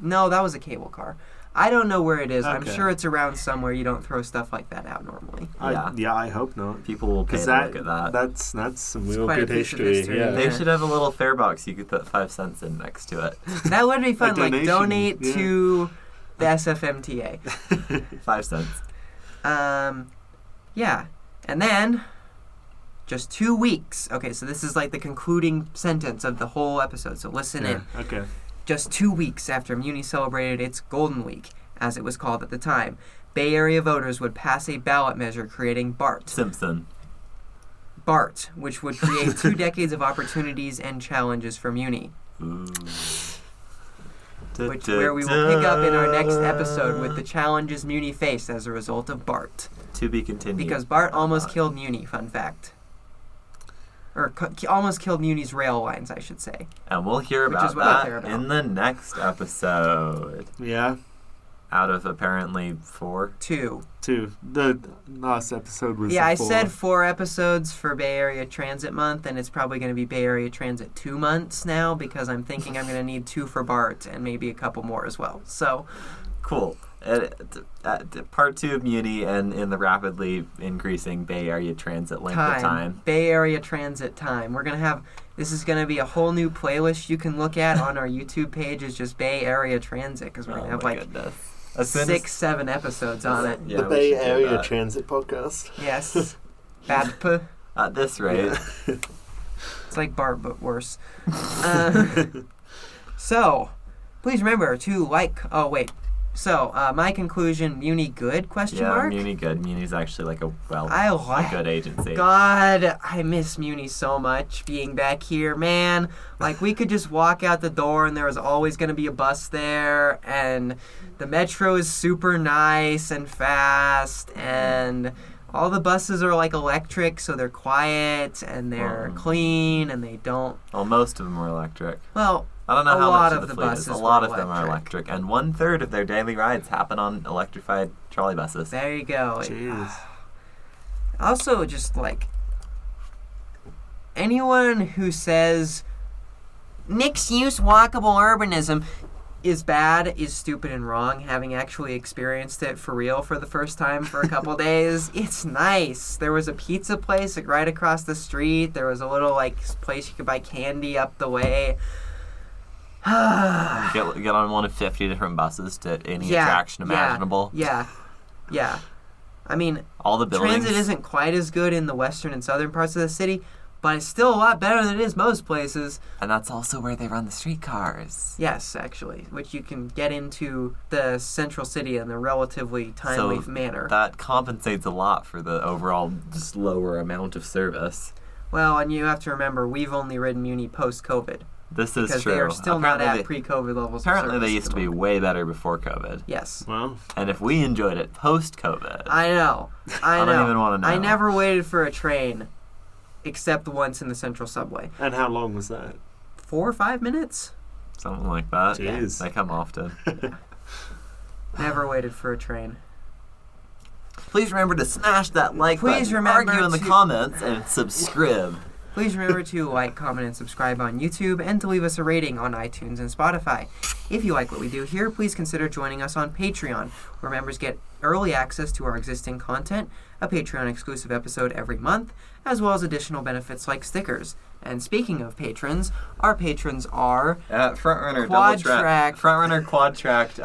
no, that was a cable car. I don't know where it is. Okay. I'm sure it's around somewhere. You don't throw stuff like that out normally. I hope not. People will pay to look at that. That's some real quite a good piece of history. history, Yeah. yeah. They should have a little fare box you could put 5 cents in next to it. That would be fun. Like donation, donate yeah. to the SFMTA. 5 cents. Yeah, and then just 2 weeks. Okay, so this is like the concluding sentence of the whole episode. So listen in. Okay. Just 2 weeks after Muni celebrated its Golden Week, as it was called at the time, Bay Area voters would pass a ballot measure creating Simpson. BART, which would create 2 decades of opportunities and challenges for Muni. Ooh. Where we will pick up in our next episode with the challenges Muni faced as a result of BART. To be continued. Because BART almost killed Muni, fun fact. or almost killed Muni's rail lines, I should say. And we'll hear Which about is what I care that about. in the next episode. Yeah. Out of apparently 4. 2. The last episode was Yeah, I 4. said 4 episodes for Bay Area Transit Month, and it's probably going to be Bay Area Transit 2 months now because I'm thinking I'm going to need 2 for BART and maybe a couple more as well. So, Cool. Part 2 of Muni and in the rapidly increasing Bay Area Transit length of time. Bay Area Transit time. We're going to have, this is going to be a whole new playlist you can look at on our YouTube page. Is just Bay Area Transit because we're going to have like goodness. 6-7 episodes on it. Yeah, the we Bay should do Area that. Transit Podcast. Yes. BADP. At this rate. It's like BART, but worse. So, please remember to like... Oh, wait. So, my conclusion, Muni good, question Yeah, mark? Muni good. Muni's actually like a good agency. God, I miss Muni so much being back here, man. Like, we could just walk out the door and there was always going to be a bus there, and the metro is super nice and fast, and all the buses are like electric, so they're quiet and they're clean and they don't... Well, most of them are electric. Well, I don't know a how lot much of the the fleet is. buses A lot were of them are electric. electric, and 1/3 of their daily rides happen on electrified trolley buses. there you go. Jeez. Also, just like anyone who says mixed-use walkable urbanism is bad, is stupid and wrong, having actually experienced it for real for the first time for a couple days. It's nice. There was a pizza place like right across the street. There was a little like place you could buy candy up the way. Get on one of 50 different buses to any attraction imaginable. Yeah. I mean, All the buildings. transit isn't quite as good in the western and southern parts of the city, but it's still a lot better than it is most places. And that's also where they run the streetcars. Yes, actually, which you can get into the central city in a relatively timely manner. That compensates a lot for the overall just lower amount of service. Well, and you have to remember, we've only ridden Muni post-COVID. This is Because true. they are still Apparently not they- at pre-COVID levels. Apparently of they service used at to the be moment. way better before COVID. Yes. Well, And if we enjoyed it post-COVID, I know. I don't even wanna know. I never waited for a train, except once in the central subway. and how long was that? 4 or 5 minutes? something like that. Jeez. They come often. Never waited for a train. Please remember to smash that like Please button, remember argue in the to- comments, and subscribe. Please remember to like, comment, and subscribe on YouTube, and to leave us a rating on iTunes and Spotify. If you like what we do here, please consider joining us on Patreon, where members get early access to our existing content, a Patreon-exclusive episode every month, as well as additional benefits like stickers. And speaking of patrons, our patrons are Frontrunner Quad double track. track. Frontrunner quad tracked.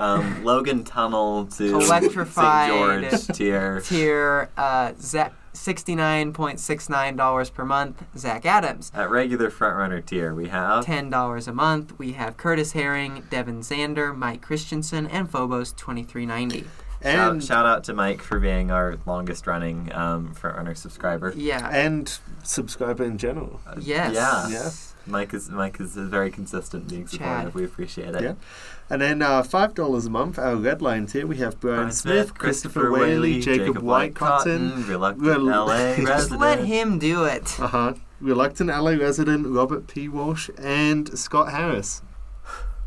Logan Tunnel to Electrified St. George tier. tier $69.69 per month, Zach Adams. At regular Frontrunner tier, we have $10 a month. We have Curtis Herring, Devin Zander, Mike Christensen, and Phobos 2390. And shout out to Mike for being our longest running Frontrunner subscriber. Yeah. and subscriber in general. Yes. Yeah. Yeah. Mike is very consistent being supportive. Chad. We appreciate it. Yeah. And then $5 a month, our red line tier, we have Brian Smith, Christopher Whaley, Jacob White-Cotton, Reluctant LA Just resident. let him do it. Reluctant LA resident Robert P. Walsh, and Scott Harris.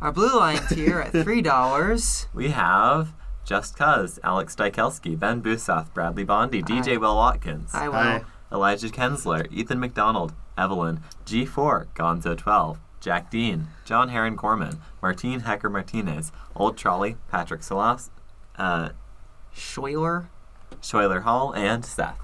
Our blue line tier at $3. We have Just Cuz, Alex Dykelski, Ben Busath, Bradley Bondi, DJ Will Watkins, I will. Hi. Elijah Kensler, Ethan McDonald, Evelyn, G4, Gonzo12, Jack Dean, John Heron Gorman, Martine Hecker Martinez, Old Trolley, Patrick Salas, Schuyler. Schuyler Hall, and Seth.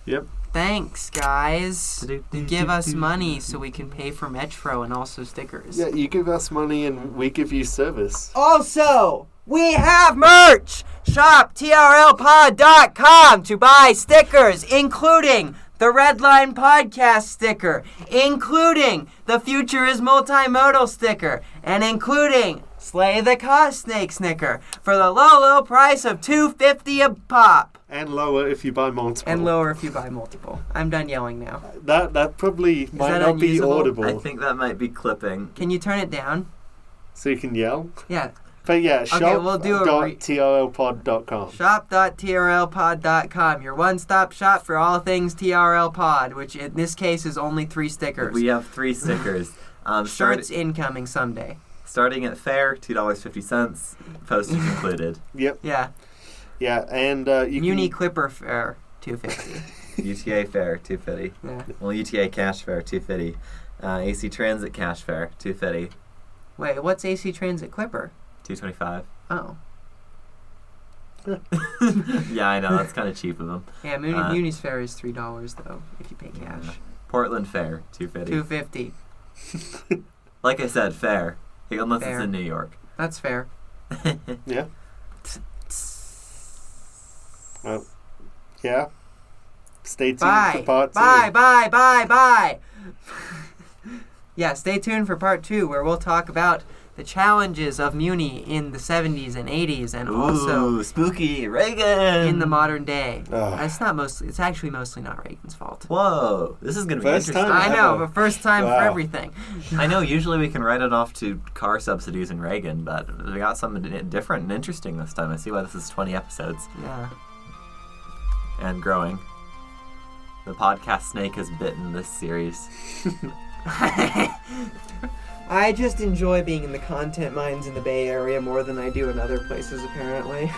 Yep. Thanks, guys. You give us money so we can pay for Metro and also stickers. Yeah, you give us money and we give you service. Also, we have merch! Shop TRLpod.com to buy stickers, including the Redline Podcast sticker, including the Future is Multimodal sticker, and including Slay the Cos Snake sticker for the low price of $2.50 a pop. And lower if you buy multiple. And lower if you buy multiple. I'm done yelling now. That probably might that not be unusable? audible. I think that might be clipping. Can you turn it down? So you can yell. Yeah. But yeah, Okay, we'll do a shop.trlpod.com. Shop.trlpod.com, your one-stop shop for all things TRL Pod, which in this case is only 3 stickers. We have 3 stickers. Shirts incoming someday. Starting at fare, $2.50, postage included. Yep. Yeah. Yeah, and you Muni can... Clipper fare, $2.50. UTA fare, $2.50. Yeah. Well, UTA cash fare, $2.50. AC Transit cash fare, $2.50. Wait, what's AC Transit Clipper? $2.25. Oh. Yeah, I know, that's kind of cheap of them. Yeah, Muni's fare is $3 though, if you pay cash. Portland fare, $2.50. $2.50. Like I said, fare. Unless Fair. it's in New York. That's fair. Yeah. Well, yeah. Stay tuned for part 2. Bye. Yeah, stay tuned for part 2 where we'll talk about the challenges of Muni in the 70s and 80s and also Ooh, spooky Reagan in the modern day. Ugh. It's actually mostly not Reagan's fault. Whoa, this is gonna be First interesting. time. I know, ever. but first time Wow. for everything. I know usually we can write it off to car subsidies and Reagan, but we got something different and interesting this time. I see why this is 20 episodes Yeah. and growing. The podcast snake has bitten this series. I just enjoy being in the content mines in the Bay Area more than I do in other places, apparently.